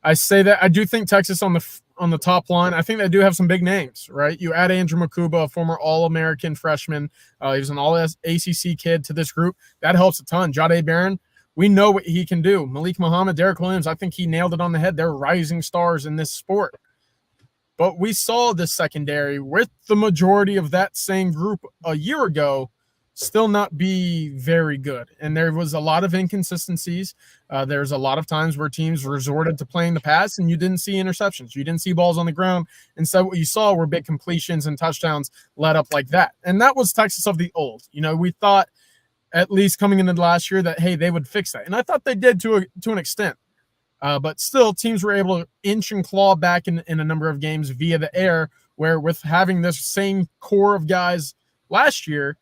I say that I do think Texas on the top line. I think they do have some big names, right? You add Andrew Makuba, a former All-American freshman. He was an All-ACC kid to this group. That helps a ton. Jahdae Barron, we know what he can do. Malik Muhammad, Derek Williams, I think he nailed it on the head. They're rising stars in this sport. But we saw this secondary with the majority of that same group a year ago still not be very good. And there was a lot of inconsistencies. There's a lot of times where teams resorted to playing the pass and you didn't see interceptions. You didn't see balls on the ground. Instead, what you saw were big completions and touchdowns led up like that. And that was Texas of the old. We thought, at least coming into the last year, that, hey, they would fix that. And I thought they did to an extent. But still, teams were able to inch and claw back in a number of games via the air, where with having this same core of guys last year,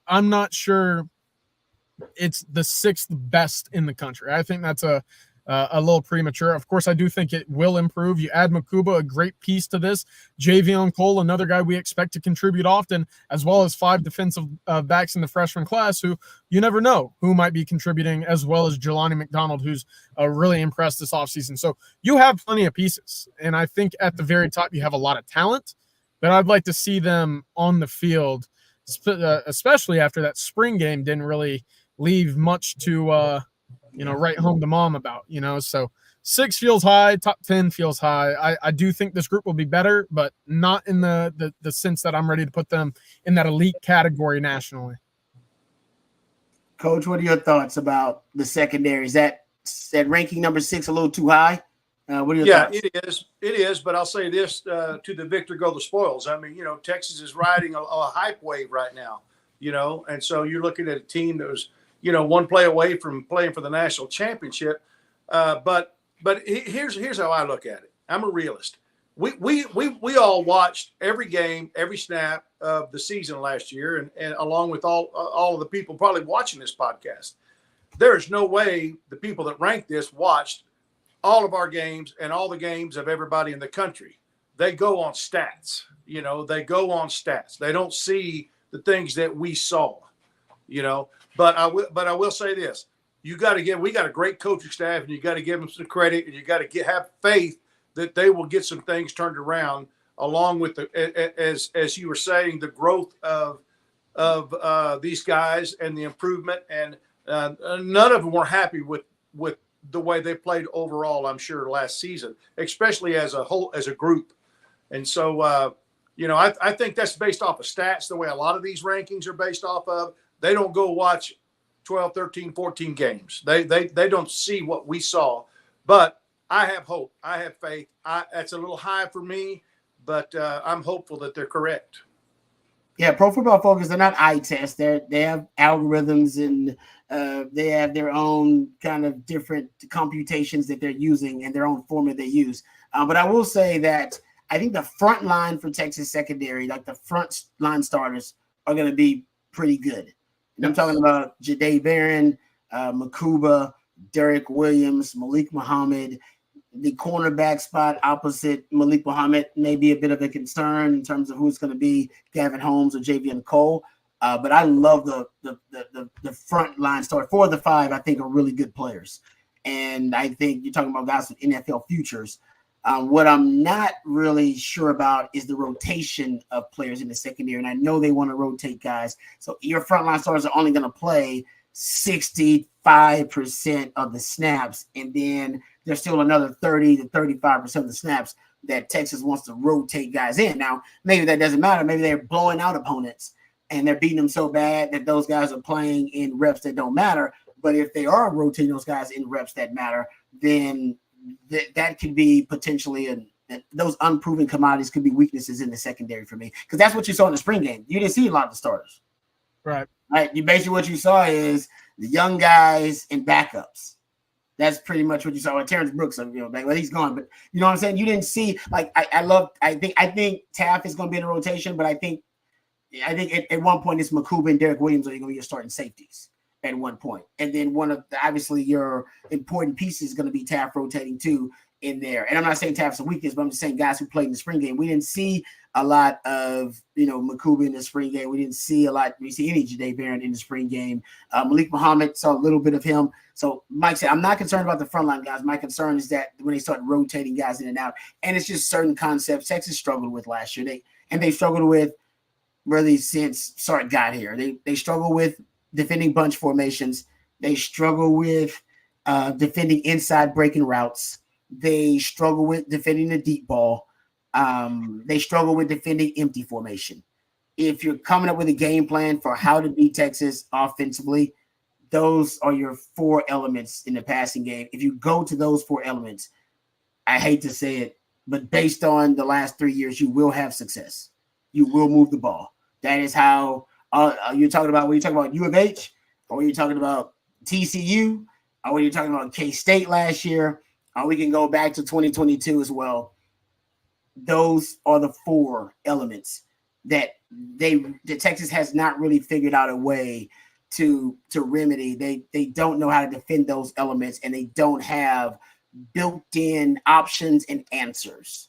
I'm not sure it's the sixth best in the country. I think that's a little premature. Of course, I do think it will improve. You add Makuba, a great piece to this. Javion Cole, another guy we expect to contribute often, as well as 5 defensive backs in the freshman class who you never know who might be contributing, as well as Jelani McDonald, who's really impressed this offseason. So you have plenty of pieces. And I think at the very top, you have a lot of talent, but I'd like to see them on the field, especially after that spring game didn't really leave much to write home to mom about. So 6 feels high, top 10 feels high. I do think this group will be better, but not in the sense that I'm ready to put them in that elite category nationally. Coach, what are your thoughts about the secondary? Is that ranking number 6 a little too high? What are your thoughts? It is. But I'll say this, to the victor go the spoils. I mean, Texas is riding a hype wave right now, and so you're looking at a team that was, one play away from playing for the national championship. But here's how I look at it. I'm a realist. We all watched every game, every snap of the season last year, and along with all of the people probably watching this podcast. There is no way the people that rank this watched all of our games and all the games of everybody in the country. They go on stats. They go on stats. They don't see the things that we saw. But I will say this: we got a great coaching staff, and you got to give them some credit, and you got to have faith that they will get some things turned around, along with as you were saying, the growth of these guys and the improvement. And none of them were happy with the way they played overall, I'm sure, last season, especially as a whole, as a group. And so, I think that's based off of stats, the way a lot of these rankings are based off of. They don't go watch 12, 13, 14 games. They don't see what we saw. But I have hope. I have faith. That's a little high for me, but I'm hopeful that they're correct. Yeah, Pro Football Focus, they're not eye tests. They have algorithms, and they have their own kind of different computations that they're using and their own formula they use. But I will say that I think the front line for Texas secondary, like the front line starters, are going to be pretty good. And I'm talking about Jahdae Barron, Makuba, Derek Williams, Malik Muhammad. The cornerback spot opposite Malik Muhammad may be a bit of a concern in terms of who's going to be Gavin Holmes or Javion Cole. But I love the front line start. 4 of the 5, I think, are really good players. And I think you're talking about guys with NFL futures. What I'm not really sure about is the rotation of players in the secondary. And I know they want to rotate guys. So your frontline starters are only going to play 65% of the snaps. And then there's still another 30 to 35% of the snaps that Texas wants to rotate guys in. Now, maybe that doesn't matter. Maybe they're blowing out opponents and they're beating them so bad that those guys are playing in reps that don't matter. But if they are rotating those guys in reps that matter, then that could be potentially those unproven commodities could be weaknesses in the secondary for me, because that's what you saw in the spring game. You didn't see a lot of the starters, right? You basically what you saw is the young guys and backups. That's pretty much what you saw with Terrence Brooks. Well, he's gone, but you know what I'm saying. You didn't see I think Taft is going to be in the rotation, but I think at one point it's Makuba and Derek Williams are going to be your starting safeties at one point. And then obviously your important piece is going to be Taft rotating too in there. And I'm not saying Taft's a weakness, but I'm just saying guys who played in the spring game. We didn't see a lot of, Makuba in the spring game. We didn't see any Jahdae Barron in the spring game. Malik Muhammad, saw a little bit of him. So Mike said, I'm not concerned about the frontline guys. My concern is that when they start rotating guys in and out, and it's just certain concepts Texas struggled with last year. They struggled with really since Sark got here. They struggle with defending bunch formations. They struggle with defending inside breaking routes. They struggle with defending the deep ball. They struggle with defending empty formation. if you're coming up with a game plan for how to beat Texas offensively, those are your 4 elements in the passing game. If you go to those 4 elements, I hate to say it, but based on the last 3 years, you will have success. You will move the ball. That is how you're talking about when you're talking about U of H, or when you're talking about TCU, or when you're talking about K-State last year, or we can go back to 2022 as well. Those are the 4 elements that Texas has not really figured out a way to remedy. They don't know how to defend those elements, and they don't have built-in options and answers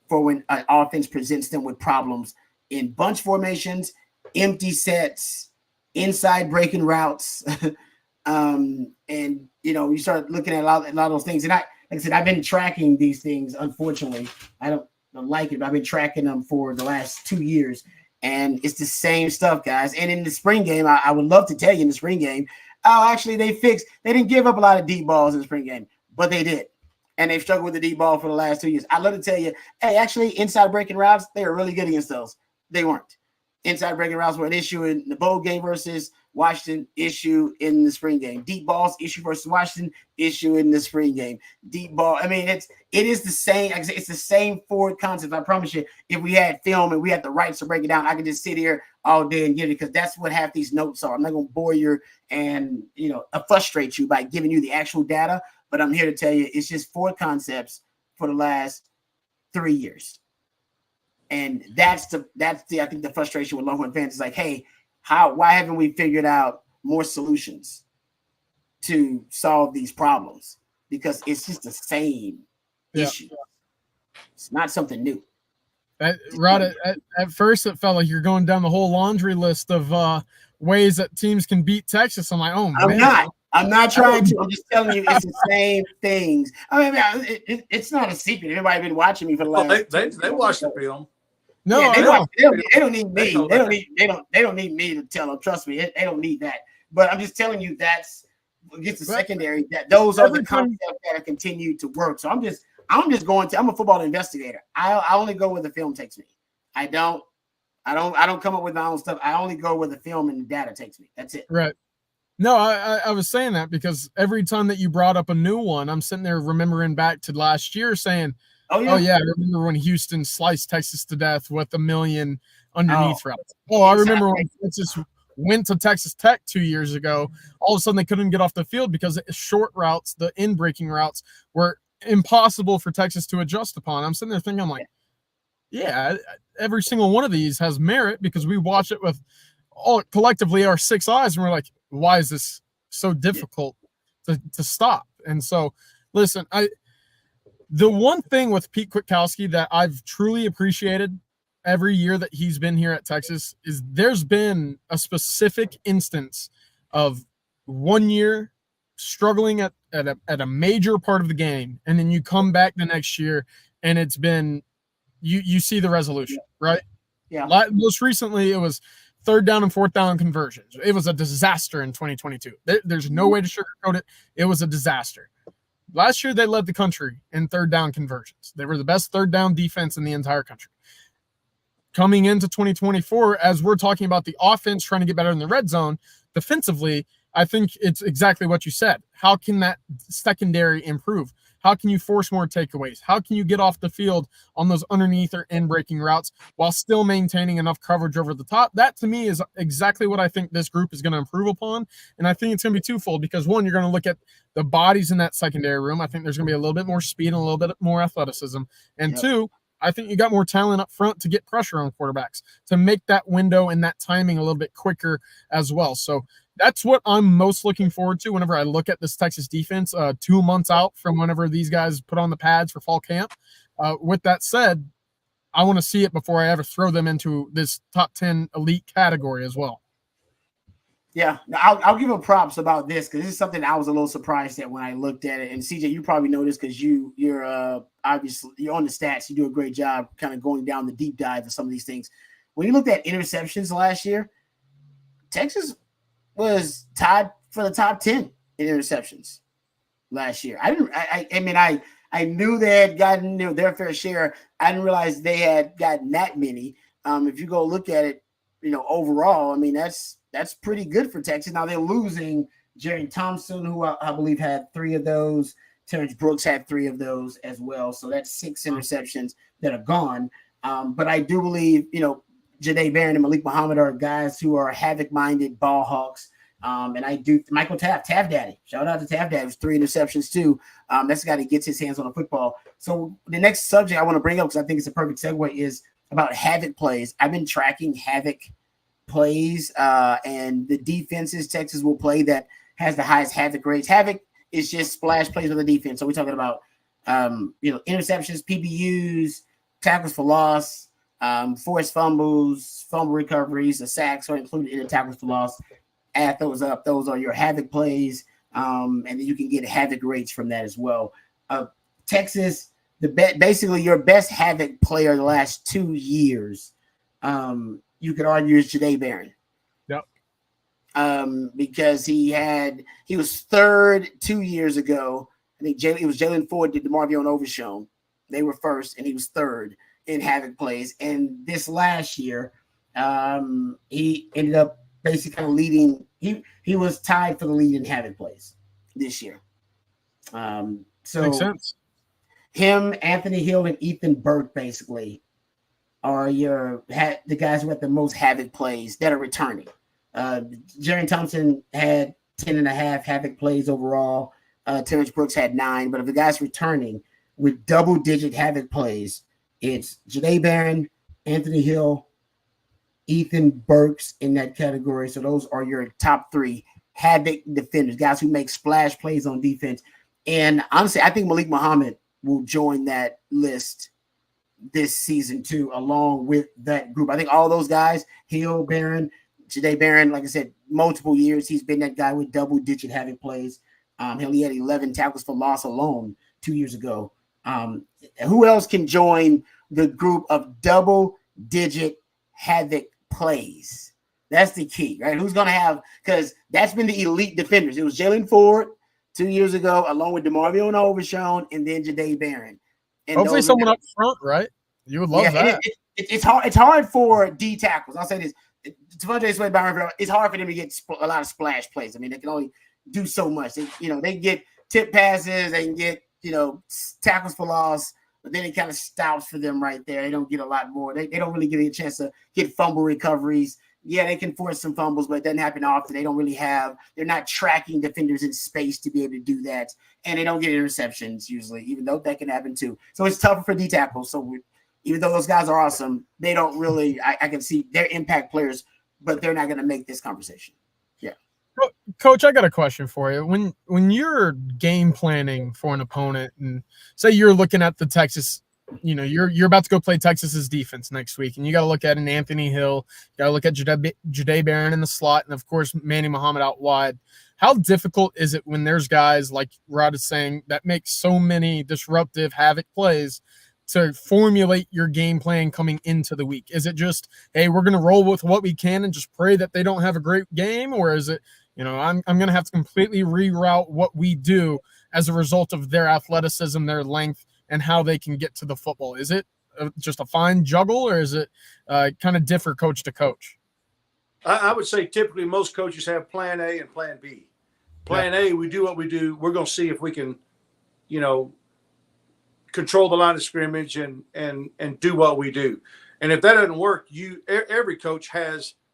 for when an offense presents them with problems in bunch formations, empty sets, inside breaking routes. And you start looking at a lot of those things. And like I said, I've been tracking these things. Unfortunately, I don't like it, but I've been tracking them for the last 2 years, and it's the same stuff, guys. And in the spring game, I would love to tell you in the spring game, actually they didn't give up a lot of deep balls in the spring game, but they did. And they've struggled with the deep ball for the last 2 years. I'd love to tell you, hey, actually inside breaking routes, they were really good against those. They weren't. Inside breaking routes were an issue in the bowl game versus Washington, issue in the spring game. Deep balls, issue versus Washington, issue in the spring game. Deep ball. I mean, it is the same. It's the same 4 concepts. I promise you. If we had film and we had the rights to break it down, I could just sit here all day and give it, because that's what half these notes are. I'm not going to bore you and frustrate you by giving you the actual data, but I'm here to tell you it's just 4 concepts for the last 3 years. And that's I think the frustration with Longhorn fans is like, hey, why haven't we figured out more solutions to solve these problems? Because it's just the same issue. It's not something new. Rod, at first it felt like you're going down the whole laundry list of ways that teams can beat Texas. I'm like, oh man. I'm not trying to. I'm just telling you, it's the same things. I mean, it's not a secret. Everybody's been watching me for the last. They watch the film. No, yeah, they don't need me. They don't need me to tell them. Trust me, they don't need that. But I'm just telling you, that's gets the secondary. That those are the concepts that are continue to work. So I'm just going to. I'm a football investigator. I only go where the film takes me. I don't come up with my own stuff. I only go where the film and the data takes me. That's it. Right. No, I was saying that because every time that you brought up a new one, I'm sitting there remembering back to last year saying, oh yeah, I remember when Houston sliced Texas to death with 1 million underneath routes. Oh, I remember when Texas went to Texas Tech 2 years ago. All of a sudden they couldn't get off the field because short routes, the in-breaking routes, were impossible for Texas to adjust upon. I'm sitting there thinking, I'm like, yeah, every single one of these has merit because we watch it with all collectively our 6 eyes, and we're like, why is this so difficult to stop? And so, listen, the one thing with Pete Kwiatkowski that I've truly appreciated every year that he's been here at Texas is there's been a specific instance of 1 year struggling at a major part of the game, and then you come back the next year and it's been you see the resolution, right? Yeah. Most recently, it was 3rd down and 4th down conversions. It was a disaster in 2022. There's no way to sugarcoat it. It was a disaster. Last year, they led the country in 3rd down conversions. They were the best 3rd down defense in the entire country. Coming into 2024, as we're talking about the offense trying to get better in the red zone, defensively, I think it's exactly what you said. How can that secondary improve? How can you force more takeaways? How can you get off the field on those underneath or in-breaking routes while still maintaining enough coverage over the top? That, to me, is exactly what I think this group is going to improve upon. And I think it's going to be twofold because, one, you're going to look at the bodies in that secondary room. I think there's going to be a little bit more speed and a little bit more athleticism. And two, I think you got more talent up front to get pressure on quarterbacks, to make that window and that timing a little bit quicker as well. So that's what I'm most looking forward to whenever I look at this Texas defense 2 months out from whenever these guys put on the pads for fall camp. With that said, I want to see it before I ever throw them into this top 10 elite category as well. Yeah, I'll give them props about this because this is something I was a little surprised at when I looked at it. And CJ, you probably know this because you're obviously you're on the stats. You do a great job kind of going down the deep dive of some of these things. When you looked at interceptions last year, Texas was tied for the top 10 in interceptions last year. I knew they had gotten their fair share. I didn't realize they had gotten that many. if you go look at it, overall, I mean, that's pretty good for Texas. Now they're losing Jerry Thompson, who I believe had 3 of those. Terrence Brooks had 3 of those as well. So that's 6 interceptions that are gone. But I do believe, Jahdae Barron and Malik Muhammad are guys who are havoc-minded ball hawks. And I do Michael Taft Daddy. Shout out to Taft Daddy. 3 interceptions too. That's a guy that gets his hands on the football. So the next subject I want to bring up, because I think it's a perfect segue, is about Havoc plays. I've been tracking Havoc plays and the defenses Texas will play that has the highest Havoc rates. Havoc is just splash plays with the defense. So we're talking about interceptions, PBUs, tackles for loss, forced fumbles, fumble recoveries, the sacks are included in the tackles for loss. Add those up. Those are your Havoc plays, and then you can get Havoc rates from that as well. Texas, basically your best Havoc player the last 2 years, you could argue is Jahdae Barron. Yep. Because he was 3rd 2 years ago. I think it was Jalen Ford did DeMarvion Overshown. They were 1st, and he was 3rd in Havoc plays. And this last year, he ended up basically kind of leading. He was tied for the lead in Havoc plays this year. So makes sense. Him, Anthony Hill, and Ethan Burke basically are the guys who had the most Havoc plays that are returning. Jerry Thompson had 10.5 Havoc plays overall. Terrence Brooks had 9. But if the guys returning with double-digit Havoc plays, it's Jahdae Barron, Anthony Hill, Ethan Burks in that category. So those are your top 3 Havoc defenders, guys who make splash plays on defense. And honestly, I think Malik Muhammad will join that list this season too, along with that group. I think all those guys, Hill, Barron, Jahdae Barron, like I said, multiple years, he's been that guy with double-digit Havoc plays. He had 11 tackles for loss alone 2 years ago. Who else can join the group of double-digit Havoc plays? That's the key, right? Who's going to have – because that's been the elite defenders. It was Jalen Ford 2 years ago, along with DeMarvion Overshown, and then Jahdae Barron. And hopefully someone up front, right? You would love that. It's hard. It's hard for D tackles. I'll say this: Devontae Sweat, Byron, it's hard for them to get a lot of splash plays. I mean, they can only do so much. They can get tip passes, they can get tackles for loss, but then it kind of stops for them right there. They don't get a lot more. They don't really get a chance to get fumble recoveries. Yeah, they can force some fumbles, but it doesn't happen often. They're not tracking defenders in space to be able to do that. And they don't get interceptions usually, even though that can happen too. So it's tougher for D tackles. So even though those guys are awesome, they don't really, I can see they're impact players, but they're not going to make this conversation. Yeah. Coach, I got a question for you. When you're game planning for an opponent and say you're looking at the Texas, you're about to go play Texas's defense next week, and you got to look at an Anthony Hill, you got to look at Jahdae Barron in the slot, and of course Manny Muhammad out wide. How difficult is it when there's guys like Rod is saying that make so many disruptive Havoc plays to formulate your game plan coming into the week? Is it just, hey, we're going to roll with what we can and just pray that they don't have a great game, or is it, I'm going to have to completely reroute what we do as a result of their athleticism, their length, and how they can get to the football? Is it just a fine juggle, or is it kind of differ coach to coach? I would say typically most coaches have plan A and plan B. Plan A, we do what we do. We're going to see if we can, control the line of scrimmage and do what we do. And if that doesn't work, every coach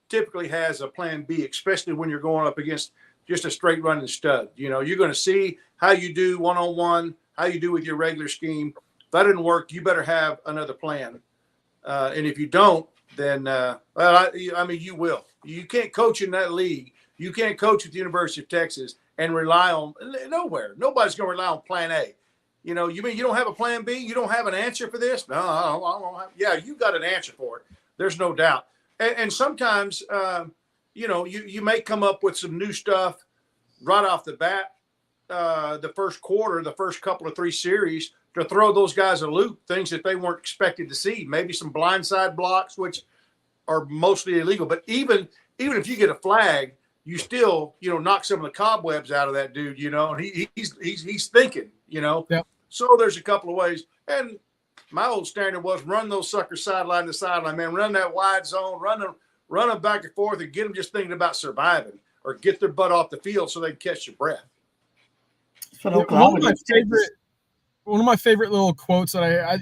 typically has a plan B, especially when you're going up against just a straight running stud. You're going to see how you do one-on-one, how you do with your regular scheme. If that didn't work, you better have another plan. And if you don't, then, you will. You can't coach in that league. You can't coach at the University of Texas and rely on nowhere. Nobody's going to rely on plan A. You mean you don't have a plan B? You don't have an answer for this? No, I don't have. Yeah, you got an answer for it. There's no doubt. And sometimes, you may come up with some new stuff right off the bat, the first quarter, the first couple of 3 series, to throw those guys a loop, things that they weren't expected to see. Maybe some blindside blocks, which are mostly illegal. But even if you get a flag, you still, knock some of the cobwebs out of that dude, and he's thinking, Yep. So there's a couple of ways. And my old standard was run those suckers sideline to sideline, man. Run that wide zone, run them back and forth, and get them just thinking about surviving or get their butt off the field so they can catch your breath. One of my favorite little quotes that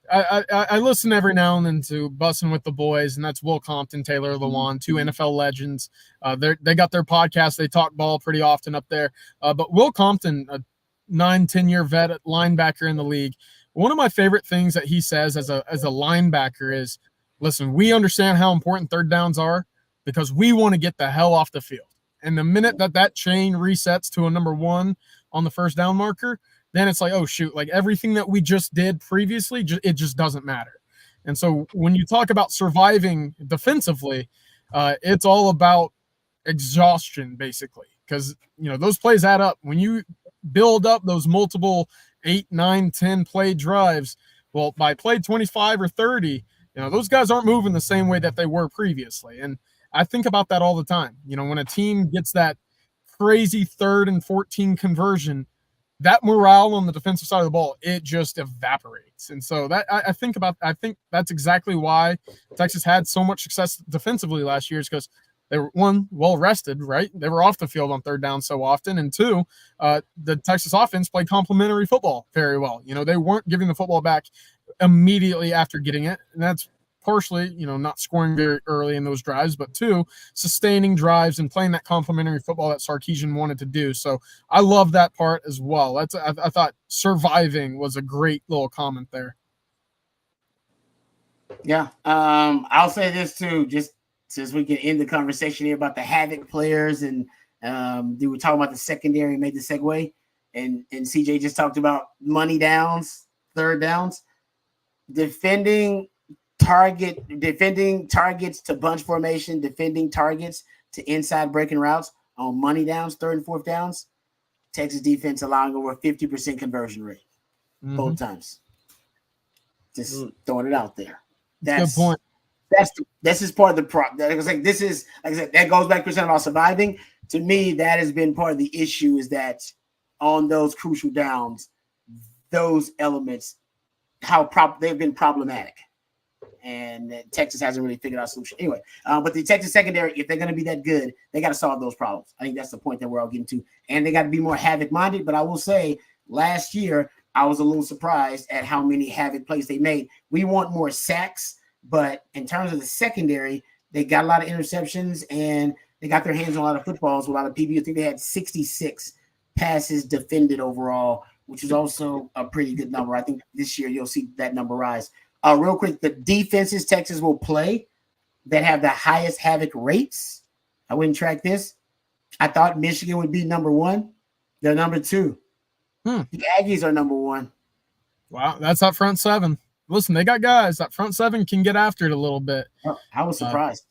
I listen every now and then to Bussin' with the Boys, and that's Will Compton, Taylor Lewan, two NFL legends. They got their podcast. They talk ball pretty often up there. But Will Compton, a 9-10-year vet at linebacker in the league, one of my favorite things that he says as a linebacker is, listen, we understand how important third downs are because we want to get the hell off the field. And the minute that chain resets to a number 1 on the first down marker, then it's like, oh, shoot, like everything that we just did previously, it just doesn't matter. And so when you talk about surviving defensively, it's all about exhaustion, basically, because, those plays add up. When you build up those multiple 8, 9, 10 play drives, well, by play 25 or 30, those guys aren't moving the same way that they were previously. And I think about that all the time. When a team gets that crazy 3rd and 14 conversion, that morale on the defensive side of the ball, it just evaporates. And so that I think that's exactly why Texas had so much success defensively last year, is because they were, 1, well rested, right? They were off the field on third down so often. And 2, the Texas offense played complementary football very well. They weren't giving the football back immediately after getting it. And that's partially, not scoring very early in those drives, but 2, sustaining drives and playing that complementary football that Sarkisian wanted to do. So I love that part as well. I thought surviving was a great little comment there. Yeah. I'll say this too, just since we can end the conversation here about the Havoc players, and we were talking about the secondary, made the segue, and CJ just talked about money downs, third downs, defending targets to bunch formation, defending targets to inside breaking routes on money downs, 3rd and 4th downs. Texas defense allowing over 50% conversion rate both times. Just throwing it out there. That's good point. This is part of the problem. This is, like I said, that goes back to percent about surviving. To me, that has been part of the issue, is that on those crucial downs, those elements, they've been problematic. And Texas hasn't really figured out a solution. Anyway, but the Texas secondary, if they're going to be that good, they got to solve those problems. I think that's the point that we're all getting to. And they got to be more Havoc-minded. But I will say, last year, I was a little surprised at how many Havoc plays they made. We want more sacks, but in terms of the secondary, they got a lot of interceptions, and they got their hands on a lot of footballs, a lot of PB. I think they had 66 passes defended overall, which is also a pretty good number. I think this year you'll see that number rise. Real quick, the defenses Texas will play that have the highest Havoc rates. I wouldn't track this. I thought Michigan would be number 1. They're number 2. The Aggies are number 1. Wow, that's that front 7. Listen, they got guys. That front 7 can get after it a little bit. I was surprised.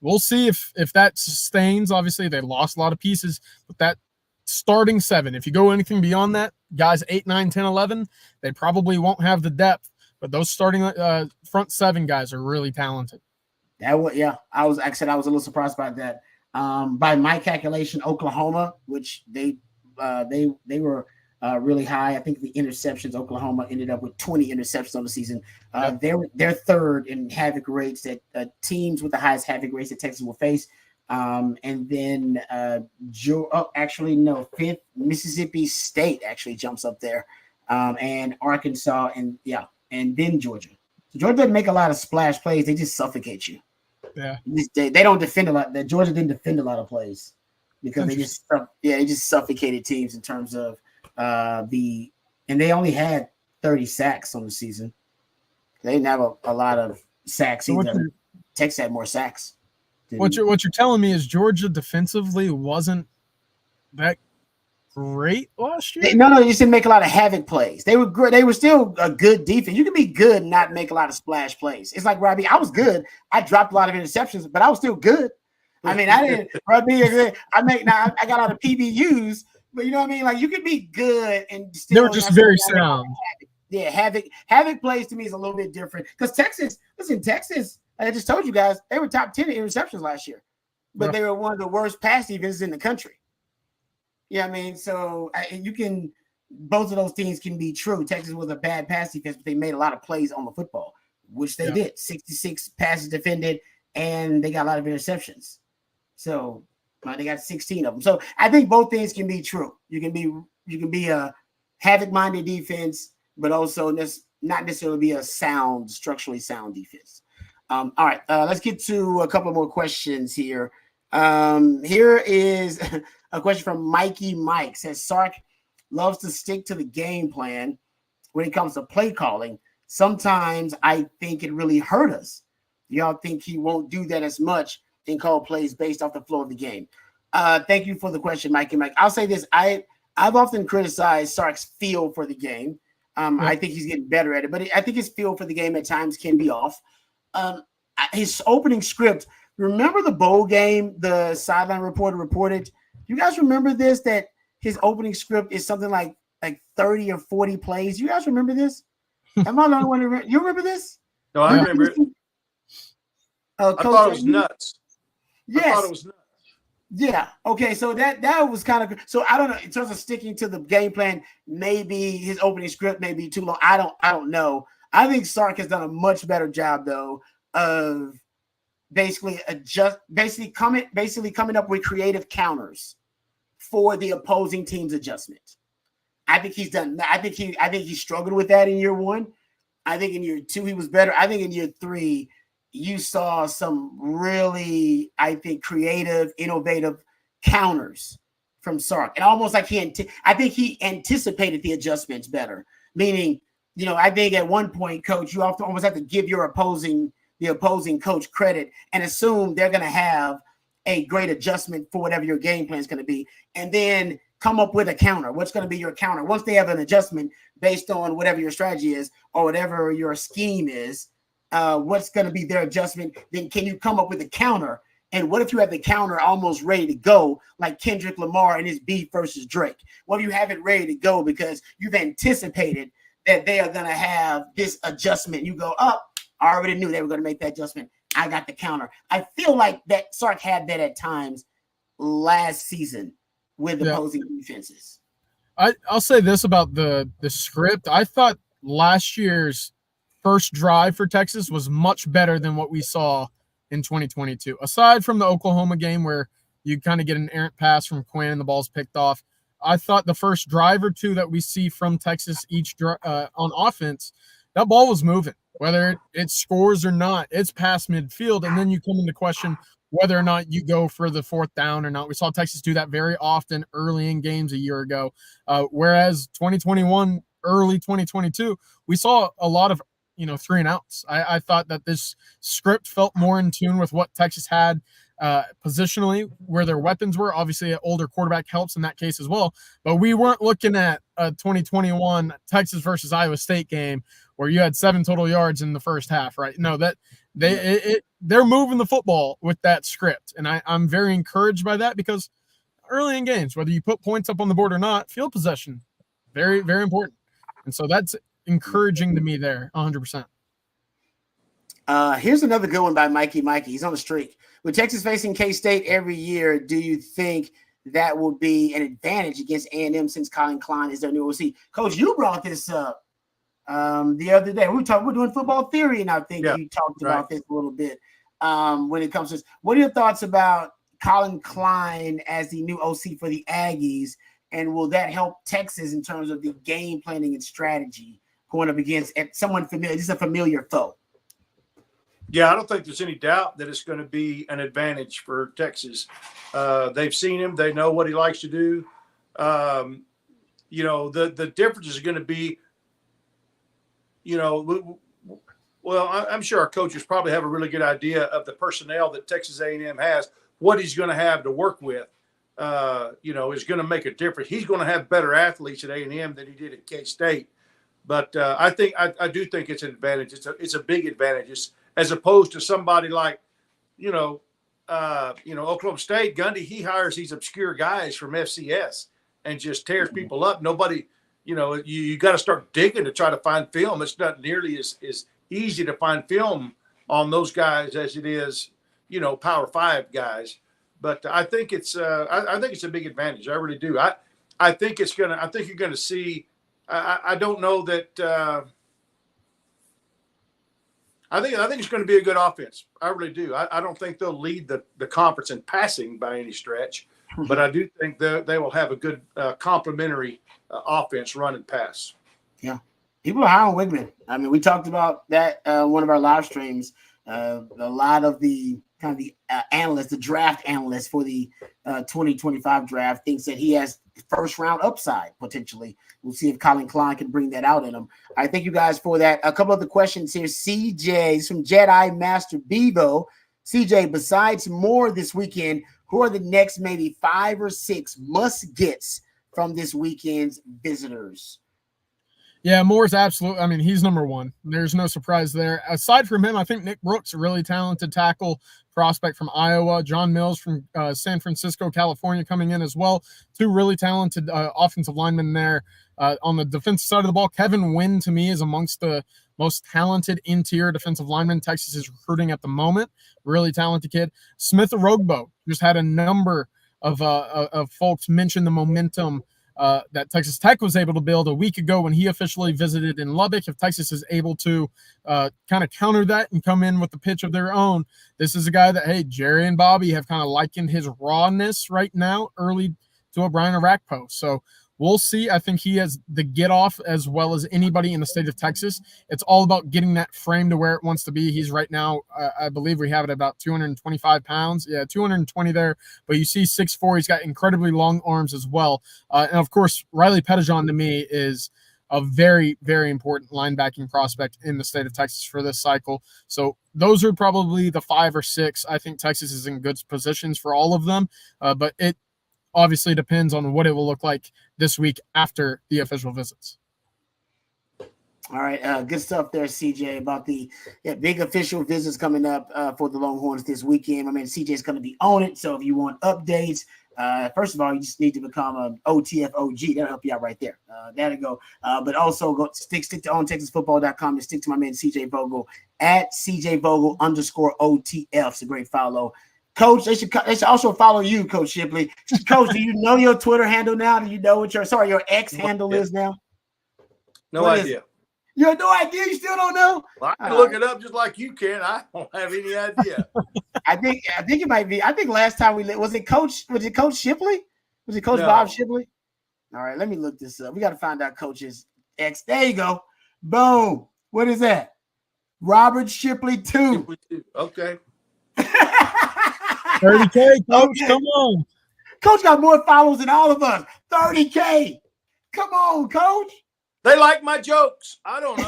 We'll see if that sustains. Obviously, they lost a lot of pieces, but that starting 7, if you go anything beyond that, guys 8, 9, 10, 11, they probably won't have the depth. But those starting front 7 guys are really talented. I was a little surprised by that. By my calculation, Oklahoma, which they were really high. I think the interceptions, Oklahoma ended up with 20 interceptions on the season. They're 3rd in Havoc rates, that teams with the highest Havoc rates that Texas will face. And then 5th, Mississippi State actually jumps up there, and Arkansas, and then Georgia. So Georgia doesn't make a lot of splash plays. They just suffocate you. Yeah. They don't defend a lot. Georgia didn't defend a lot of plays because they just suffocated teams in terms of and they only had 30 sacks on the season. They didn't have a lot of sacks either. Texas had more sacks. What you're telling me is Georgia defensively wasn't that great last year? No, you just didn't make a lot of Havoc plays. They were great. They were still a good defense. You can be good and not make a lot of splash plays. It's like Robbie. I was good. I dropped a lot of interceptions, but I was still good. I mean, I didn't. Robbie, I got out of PBUs, but you know what I mean. Like you could be good and still. They were just very sound. Yeah, Havoc plays to me is a little bit different because Texas. I just told you guys they were top 10 in interceptions last year, but they were one of the worst pass defenses in the country. Yeah, I mean, so you can both of those things can be true. Texas was a bad pass defense, but they made a lot of plays on the football, which they did. 66 passes defended, and they got a lot of interceptions. So they got 16 of them. So I think both things can be true. You can be a havoc-minded defense, but also not necessarily be a structurally sound defense. All right, let's get to a couple more questions here. Here is a question from Mikey Mike. Says Sark loves to stick to the game plan when it comes to play calling. Sometimes I think it really hurt us. Y'all think he won't do that as much and call plays based off the flow of the game? Thank you for the question, Mikey Mike. I'll say this. I've often criticized Sark's feel for the game. I think he's getting better at it, but I think his feel for the game at times can be off. His opening script, remember the bowl game, the sideline reporter reported? You guys remember this, that his opening script is something like 30 or 40 plays? You guys remember this? Am I the only one to remember? You remember this? No, I remember it. I thought it was nuts. Yes. I thought it was nuts. Yeah. Okay. So that was kind of, so I don't know, in terms of sticking to the game plan, maybe his opening script may be too long. I don't know. I think Sark has done a much better job though of basically coming up with creative counters for the opposing team's adjustment. I think he's done. I think he struggled with that in year one. I think in year two he was better. I think in year three you saw some really, I think, creative, innovative counters from Sark. And almost like I think he anticipated the adjustments better. Meaning, I think at one point, coach, you almost have to give the opposing coach credit and assume they're going to have a great adjustment for whatever your game plan is going to be. And then come up with a counter. What's going to be your counter? Once they have an adjustment based on whatever your strategy is or whatever your scheme is, what's going to be their adjustment? Then can you come up with a counter? And what if you have the counter almost ready to go, like Kendrick Lamar and his beef versus Drake? What if you have it ready to go because you've anticipated that they are going to have this adjustment? You go, I already knew they were going to make that adjustment. I got the counter. I feel like that Sark had that at times last season with opposing defenses. I'll say this about the script. I thought last year's first drive for Texas was much better than what we saw in 2022. Aside from the Oklahoma game where you kind of get an errant pass from Quinn and the ball's picked off, I thought the first drive or two that we see from Texas on offense, that ball was moving. Whether it scores or not, it's past midfield, and then you come into question whether or not you go for the fourth down or not. We saw Texas do that very often early in games a year ago, whereas 2021, early 2022, we saw a lot of 3 and outs. I thought that this script felt more in tune with what Texas had positionally, where their weapons were. Obviously, an older quarterback helps in that case as well. But we weren't looking at a 2021 Texas versus Iowa State game where you had 7 total yards in the first half, right? No, that they're moving the football with that script, and I'm very encouraged by that because early in games, whether you put points up on the board or not, field possession, very, very important. And so that's encouraging to me there, 100%. Here's another good one by Mikey. He's on the streak. With Texas facing K-State every year, do you think that will be an advantage against A&M since Colin Klein is their new OC? Coach, you brought this up the other day. We're doing football theory, and I think you talked about this a little bit when it comes to this. What are your thoughts about Colin Klein as the new OC for the Aggies, and will that help Texas in terms of the game planning and strategy going up against someone familiar? This is a familiar foe. Yeah, I don't think there's any doubt that it's going to be an advantage for Texas. They've seen him. They know what he likes to do. The difference is going to be, I'm sure our coaches probably have a really good idea of the personnel that Texas A&M has, what he's going to have to work with, is going to make a difference. He's going to have better athletes at A&M than he did at K-State. But I do think it's an advantage. It's a big advantage. As opposed to somebody like, Oklahoma State, Gundy, he hires these obscure guys from FCS and just tears people up. Nobody, you got to start digging to try to find film. It's not nearly as easy to find film on those guys as it is, Power 5 guys. But I think it's a big advantage. I really do. I think you're gonna see. I don't know that. I think it's going to be a good offense. I really do. I don't think they'll lead the conference in passing by any stretch, but I do think they will have a good complementary offense, run and pass. Yeah, people are high on Wigman. I mean, we talked about that one of our live streams. A lot of the analysts, the draft analysts for the 2025 draft, thinks that he has first round upside potentially. We'll see if Colin Klein can bring that out in him. I thank you guys for that. A couple of the questions here. CJ from Jedi Master Bevo. CJ, besides Moore this weekend, who are the next maybe 5 or 6 must gets from this weekend's visitors? Yeah, Moore's absolute. I mean, he's number one. There's no surprise there. Aside from him, I think Nick Brooks, a really talented tackle prospect from Iowa. John Mills from San Francisco, California, coming in as well. 2 really talented offensive linemen there. On the defensive side of the ball, Kevin Wynn, to me, is amongst the most talented interior defensive linemen Texas is recruiting at the moment. Really talented kid. Smith Orogbo just had a number of folks mention the momentum that Texas Tech was able to build a week ago when he officially visited in Lubbock. If Texas is able to kind of counter that and come in with the pitch of their own, this is a guy that, hey, Jerry and Bobby have kind of likened his rawness right now early to a Brian Arakpo. So we'll see. I think he has the get off as well as anybody in the state of Texas. It's all about getting that frame to where it wants to be. He's right now, I believe we have it about 225 pounds. Yeah, 220 there. But you see 6'4". He's got incredibly long arms as well. And of course, Riley Pettijohn to me is a very, very important linebacking prospect in the state of Texas for this cycle. So those are probably the 5 or 6. I think Texas is in good positions for all of them. But it obviously depends on what it will look like this week after the official visits. All right, good stuff there, CJ, about the big official visits coming up for the Longhorns this weekend. I mean, CJ's going to be on it, so if you want updates, first of all, you just need to become an OTFOG. That'll help you out right there. That'll go. But also go stick to ontexasfootball.com and stick to my man CJ Vogel at CJ Vogel _OTF. It's a great follow. Coach, they should also follow you, Coach Shipley. Coach, do you know your Twitter handle now? Do you know what your X handle is now? No idea. You have no idea? You still don't know? Well, I can look it up just like you can. I don't have any idea. I think it might be. I think last time was it Coach Shipley? Was it Coach Bob Shipley? All right, let me look this up. We got to find out Coach's X. There you go. Boom. What is that? Robert Shipley 2. Okay. 30K, Coach, come on. Coach got more followers than all of us. 30K. Come on, Coach. They like my jokes. I don't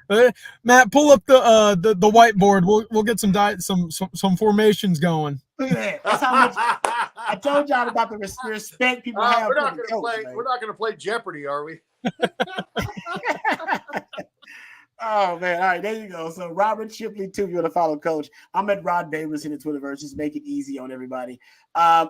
know. Matt, pull up the whiteboard. We'll get some formations going. Look at that. That's how much I told y'all about the respect people have. We're not going to play Jeopardy, are we? Oh, man. All right, there you go. So Robert Shipley, 2, if you want to follow Coach. I'm at Rod Davis in the Twitterverse. Just make it easy on everybody.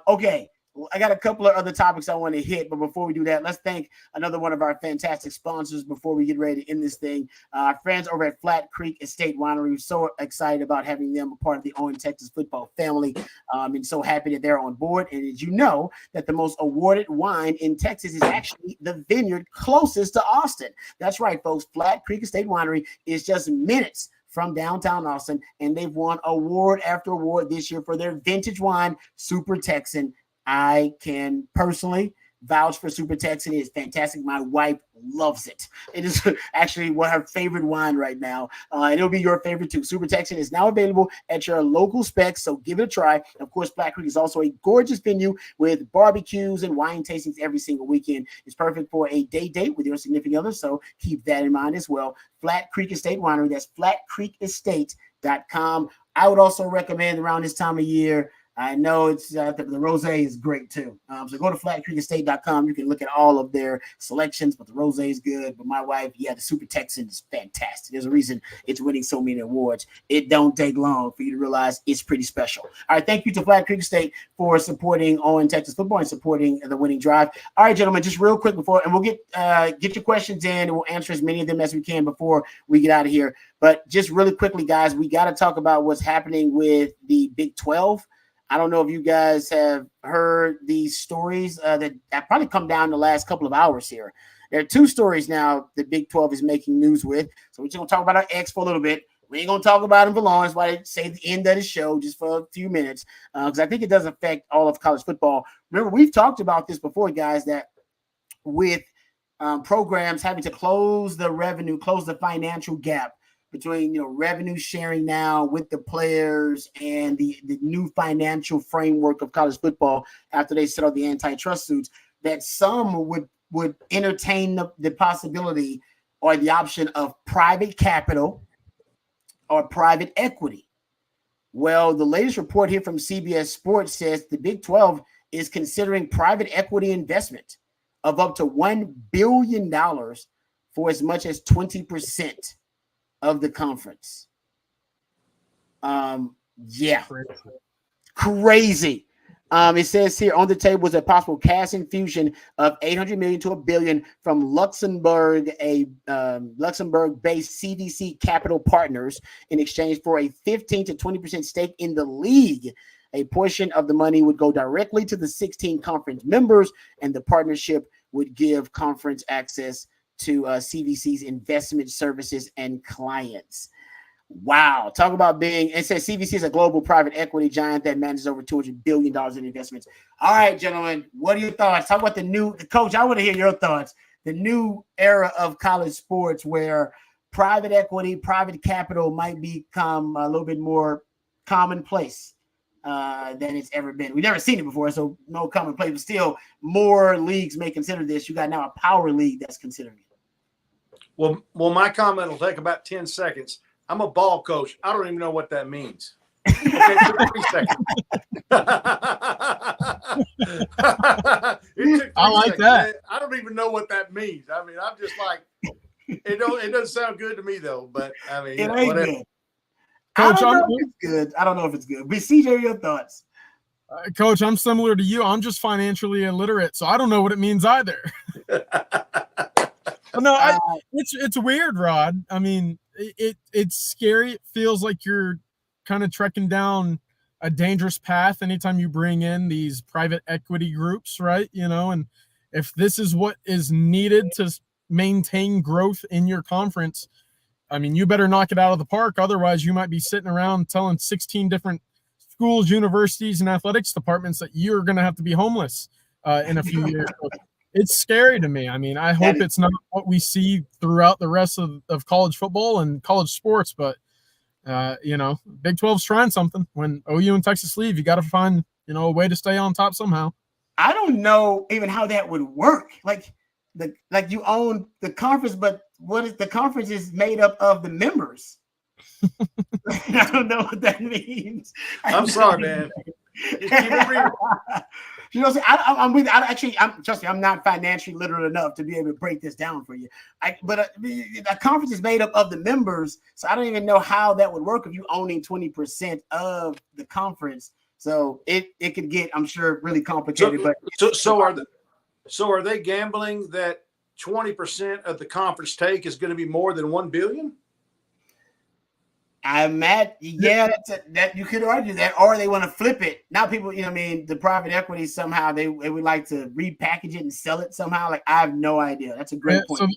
Okay. I got a couple of other topics I want to hit, but before we do that, let's thank another one of our fantastic sponsors before we get ready to end this thing. Our friends over at Flat Creek Estate Winery. We're so excited about having them a part of the Owen Texas football family, and so happy that they're on board. And as you know, that the most awarded wine in Texas is actually the vineyard closest to Austin. That's right, folks. Flat Creek Estate Winery is just minutes from downtown Austin, and they've won award after award this year for their vintage wine, Super Texan. I can personally vouch for Super Texan. It is fantastic. My wife loves it. It is actually one of her favorite wine right now. And it'll be your favorite too. Super Texan is now available at your local specs, so give it a try. Of course, Black Creek is also a gorgeous venue with barbecues and wine tastings every single weekend. It's perfect for a day date with your significant other, so keep that in mind as well. Flat Creek Estate Winery. That's flatcreekestate.com. I would also recommend around this time of year, I know it's the rosé is great too. So go to flatcreekestate.com. You can look at all of their selections, but the rosé is good. But my wife, the Super Texan is fantastic. There's a reason it's winning so many awards. It don't take long for you to realize it's pretty special. All right, thank you to Flat Creek State for supporting Owen Texas football and supporting the winning drive. All right, gentlemen, just real quick before, and we'll get your questions in, and we'll answer as many of them as we can before we get out of here. But just really quickly, guys, we got to talk about what's happening with the Big 12. I don't know if you guys have heard these stories that probably come down the last couple of hours here. There are two stories now the Big 12 is making news with. So we're just going to talk about our X for a little bit. We ain't going to talk about them for long. That's why they say the end of the show just for a few minutes, because I think it does affect all of college football. Remember, we've talked about this before, guys, that with programs having to close the financial gap between revenue sharing now with the players and the new financial framework of college football after they settle the antitrust suits, that some would entertain the possibility or the option of private capital or private equity. Well, the latest report here from CBS Sports says the Big 12 is considering private equity investment of up to $1 billion for as much as 20% of the conference. Crazy. It says here on the table is a possible cash infusion of $800 million to $1 billion from Luxembourg, a Luxembourg-based CVC Capital Partners, in exchange for a 15 to 20% stake in the league. A portion of the money would go directly to the 16 conference members, and the partnership would give conference access to CVC's investment services and clients. Wow. Talk about it says CVC is a global private equity giant that manages over $200 billion in investments. All right, gentlemen, what are your thoughts? Talk about coach, I want to hear your thoughts. The new era of college sports where private equity, private capital might become a little bit more commonplace than it's ever been. We've never seen it before, so no commonplace, but still more leagues may consider this. You got now a power league that's considering it. Well, my comment will take about 10 seconds. I'm a ball coach. I don't even know what that means. Okay, 3 seconds. I like seconds. that. I don't even know what that means. I mean, I'm just like, it doesn't sound good to me though. But I mean, it ain't whatever. good. Coach, I don't know if it's good. I don't know if it's good. But CJ, your thoughts? Coach, I'm similar to you. I'm just financially illiterate, so I don't know what it means either. No, it's weird, Rod. I mean, it's scary. It feels like you're kind of trekking down a dangerous path anytime you bring in these private equity groups, right? And if this is what is needed to maintain growth in your conference, I mean, you better knock it out of the park. Otherwise, you might be sitting around telling 16 different schools, universities, and athletics departments that you're going to have to be homeless in a few years. It's scary to me. I mean, I hope it's not what we see throughout the rest of college football and college sports, but Big 12's trying something. When OU and Texas leave, you got to find, a way to stay on top somehow. I don't know even how that would work. Like you own the conference, but what is the conference is made up of the members? I don't know what that means. I'm sorry, man. Trust me, I'm not financially literate enough to be able to break this down for you. But the conference is made up of the members, so I don't even know how that would work if you owning 20% of the conference. So it could get, I'm sure, really complicated. So are they gambling that 20% of the conference take is going to be more than $1 billion? I'm at, that you could argue that, or they want to flip it. Now people, the private equity somehow they would like to repackage it and sell it somehow. Like, I have no idea. That's a great point. So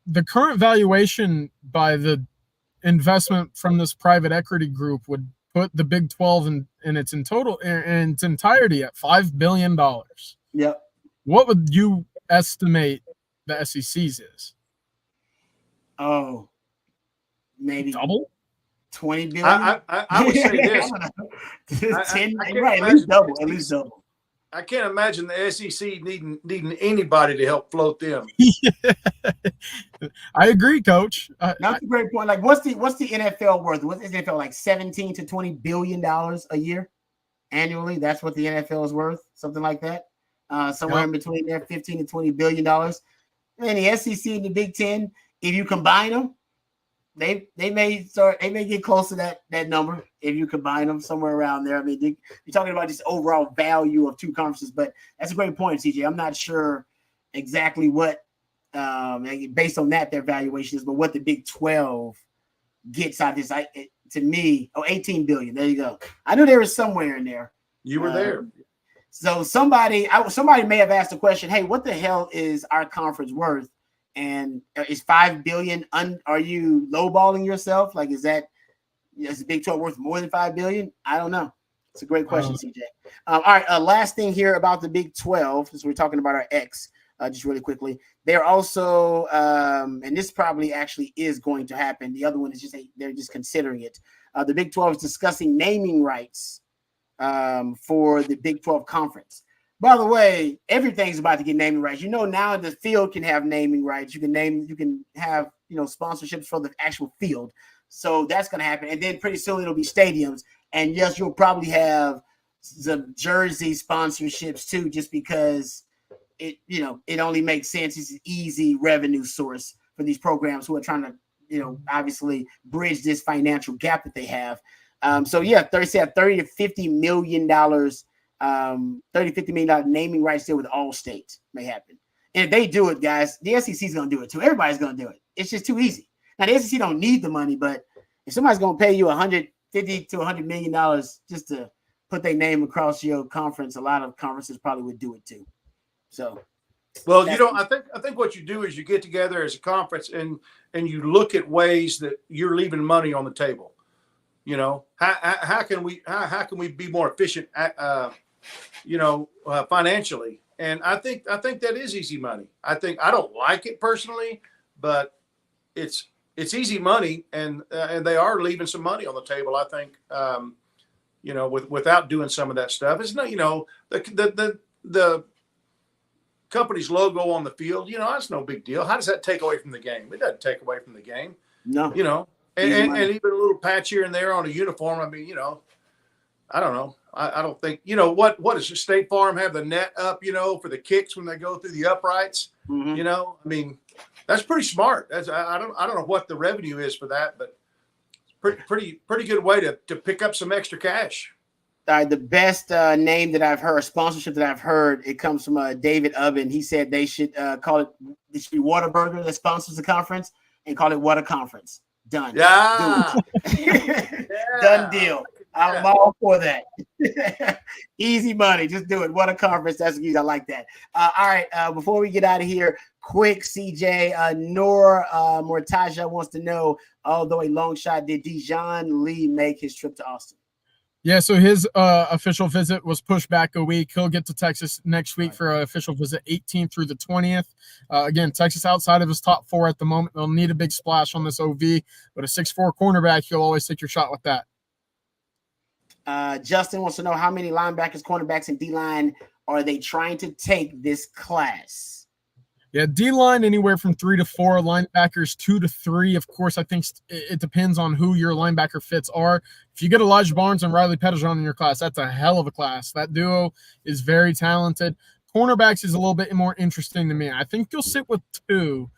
the current valuation by the investment from this private equity group would put the Big 12 in its entirety at $5 billion. Yep. What would you estimate the SEC's is? Oh, maybe double. 20 billion. I would say this. 10, right, at least double. At least double. I can't imagine the SEC needing anybody to help float them. I agree, Coach. That's a great point. Like, what's the NFL worth? What's the NFL like? 17 to 20 billion dollars a year annually? That's what the NFL is worth. Something like that. Somewhere in between there, 15 to 20 billion dollars. And the SEC and the Big Ten, if you combine them, they may get close to that number if you combine them, somewhere around there. I mean, you're talking about just overall value of two conferences, but that's a great point, CJ. I'm not sure exactly what, based on that, their valuation is, but what the Big 12 gets out of this, to me, 18 billion. There you go. I knew there was somewhere in there. You were there. So somebody may have asked the question, hey, what the hell is our conference worth? And is $5 billion? Are you lowballing yourself? Like, is the Big 12 worth more than $5 billion? I don't know. It's a great question, CJ. All right. Last thing here about the Big 12, since we're talking about our X, just really quickly. They're also, and this probably actually is going to happen. The other one is they're just considering it. The Big 12 is discussing naming rights for the Big 12 conference. By the way, everything's about to get naming rights. Now the field can have naming rights. You can have sponsorships for the actual field. So that's going to happen. And then pretty soon it'll be stadiums. And yes, you'll probably have the jersey sponsorships too, just because it only makes sense. It's an easy revenue source for these programs who are trying to, obviously bridge this financial gap that they have. So yeah, $30 to $50 million, $30 to $50 million naming rights there with all states may happen. And if they do it, guys, the SEC is going to do it too. Everybody's going to do it. It's just too easy. Now the SEC don't need the money, but if somebody's going to pay you $150 to $100 million just to put their name across your conference, a lot of conferences probably would do it too. So, well, I think what you do is you get together as a conference and you look at ways that you're leaving money on the table. How can we be more efficient, financially? And I think that is easy money. I don't like it personally, but it's easy money, and they are leaving some money on the table. I think, without doing some of that stuff. It's not, the company's logo on the field. That's no big deal. How does that take away from the game? It doesn't take away from the game. No. And even a little patch here and there on a uniform. I mean, I don't know. I don't think, what does State Farm have the net up, for the kicks when they go through the uprights? Mm-hmm. I mean, that's pretty smart. I don't know what the revenue is for that, but pretty good way to pick up some extra cash. The best name that I've heard, sponsorship that I've heard, it comes from David Ubben. He said they should call it, it should be Whataburger that sponsors the conference and call it What a Conference. Done. Yeah. Done deal. I'm all for that. Easy money. Just do it. What a conference. That's easy. I like that. All right. Before we get out of here, quick, CJ, Noor Mortaja wants to know, although a long shot, did Dijon Lee make his trip to Austin? Yeah, so his official visit was pushed back a week. He'll get to Texas next week for an official visit, 18th through the 20th. Again, Texas outside of his top 4 at the moment. They'll need a big splash on this OV, but a 6'4" cornerback, you'll always take your shot with that. Justin wants to know how many linebackers, cornerbacks, and D-line are they trying to take this class? Yeah, D-line anywhere from 3 to 4, linebackers 2 to 3. Of course, I think it depends on who your linebacker fits are. If you get Elijah Barnes and Riley Pettijohn in your class, that's a hell of a class. That duo is very talented. Cornerbacks is a little bit more interesting to me. I think you'll sit with 2.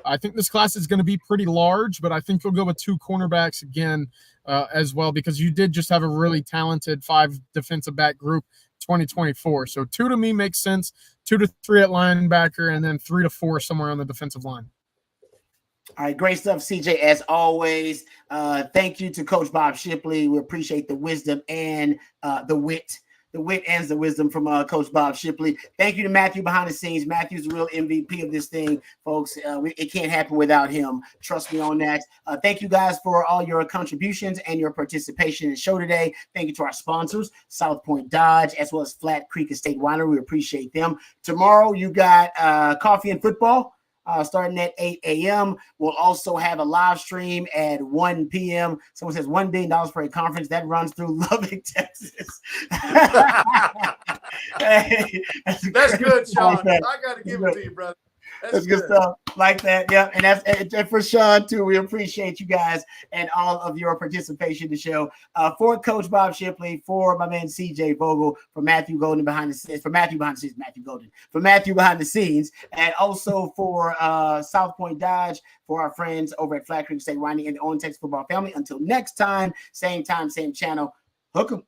I think this class is going to be pretty large, but I think you'll go with 2 cornerbacks again as well, because you did just have a really talented 5 defensive back group 2024. So 2 to me makes sense. 2 to 3 at linebacker, and then 3 to 4 somewhere on the defensive line. All right, great stuff, CJ, as always. Thank you to Coach Bob Shipley. We appreciate the wisdom and the wit and the wisdom from Coach Bob Shipley. Thank you to Matthew behind the scenes. Matthew's the real MVP of this thing, folks. It can't happen without him. Trust me on that. Thank you guys for all your contributions and your participation in the show today. Thank you to our sponsors, South Point Dodge, as well as Flat Creek Estate Winery. We appreciate them. Tomorrow, you got coffee and football. Starting at 8 a.m. We'll also have a live stream at 1 p.m. Someone says $1 billion for a conference that runs through Lubbock, Texas. Hey, that's good, Sean. I got to give it to you, brother. That's good stuff. Like that. Yeah. And for Sean, too, we appreciate you guys and all of your participation in the show. For Coach Bob Shipley, for my man CJ Vogel, for Matthew Golden behind the scenes, for Matthew behind the scenes, and also for South Point Dodge, for our friends over at Flat Creek State Winery and the On Texas Football family. Until next time, same channel. Hook 'em.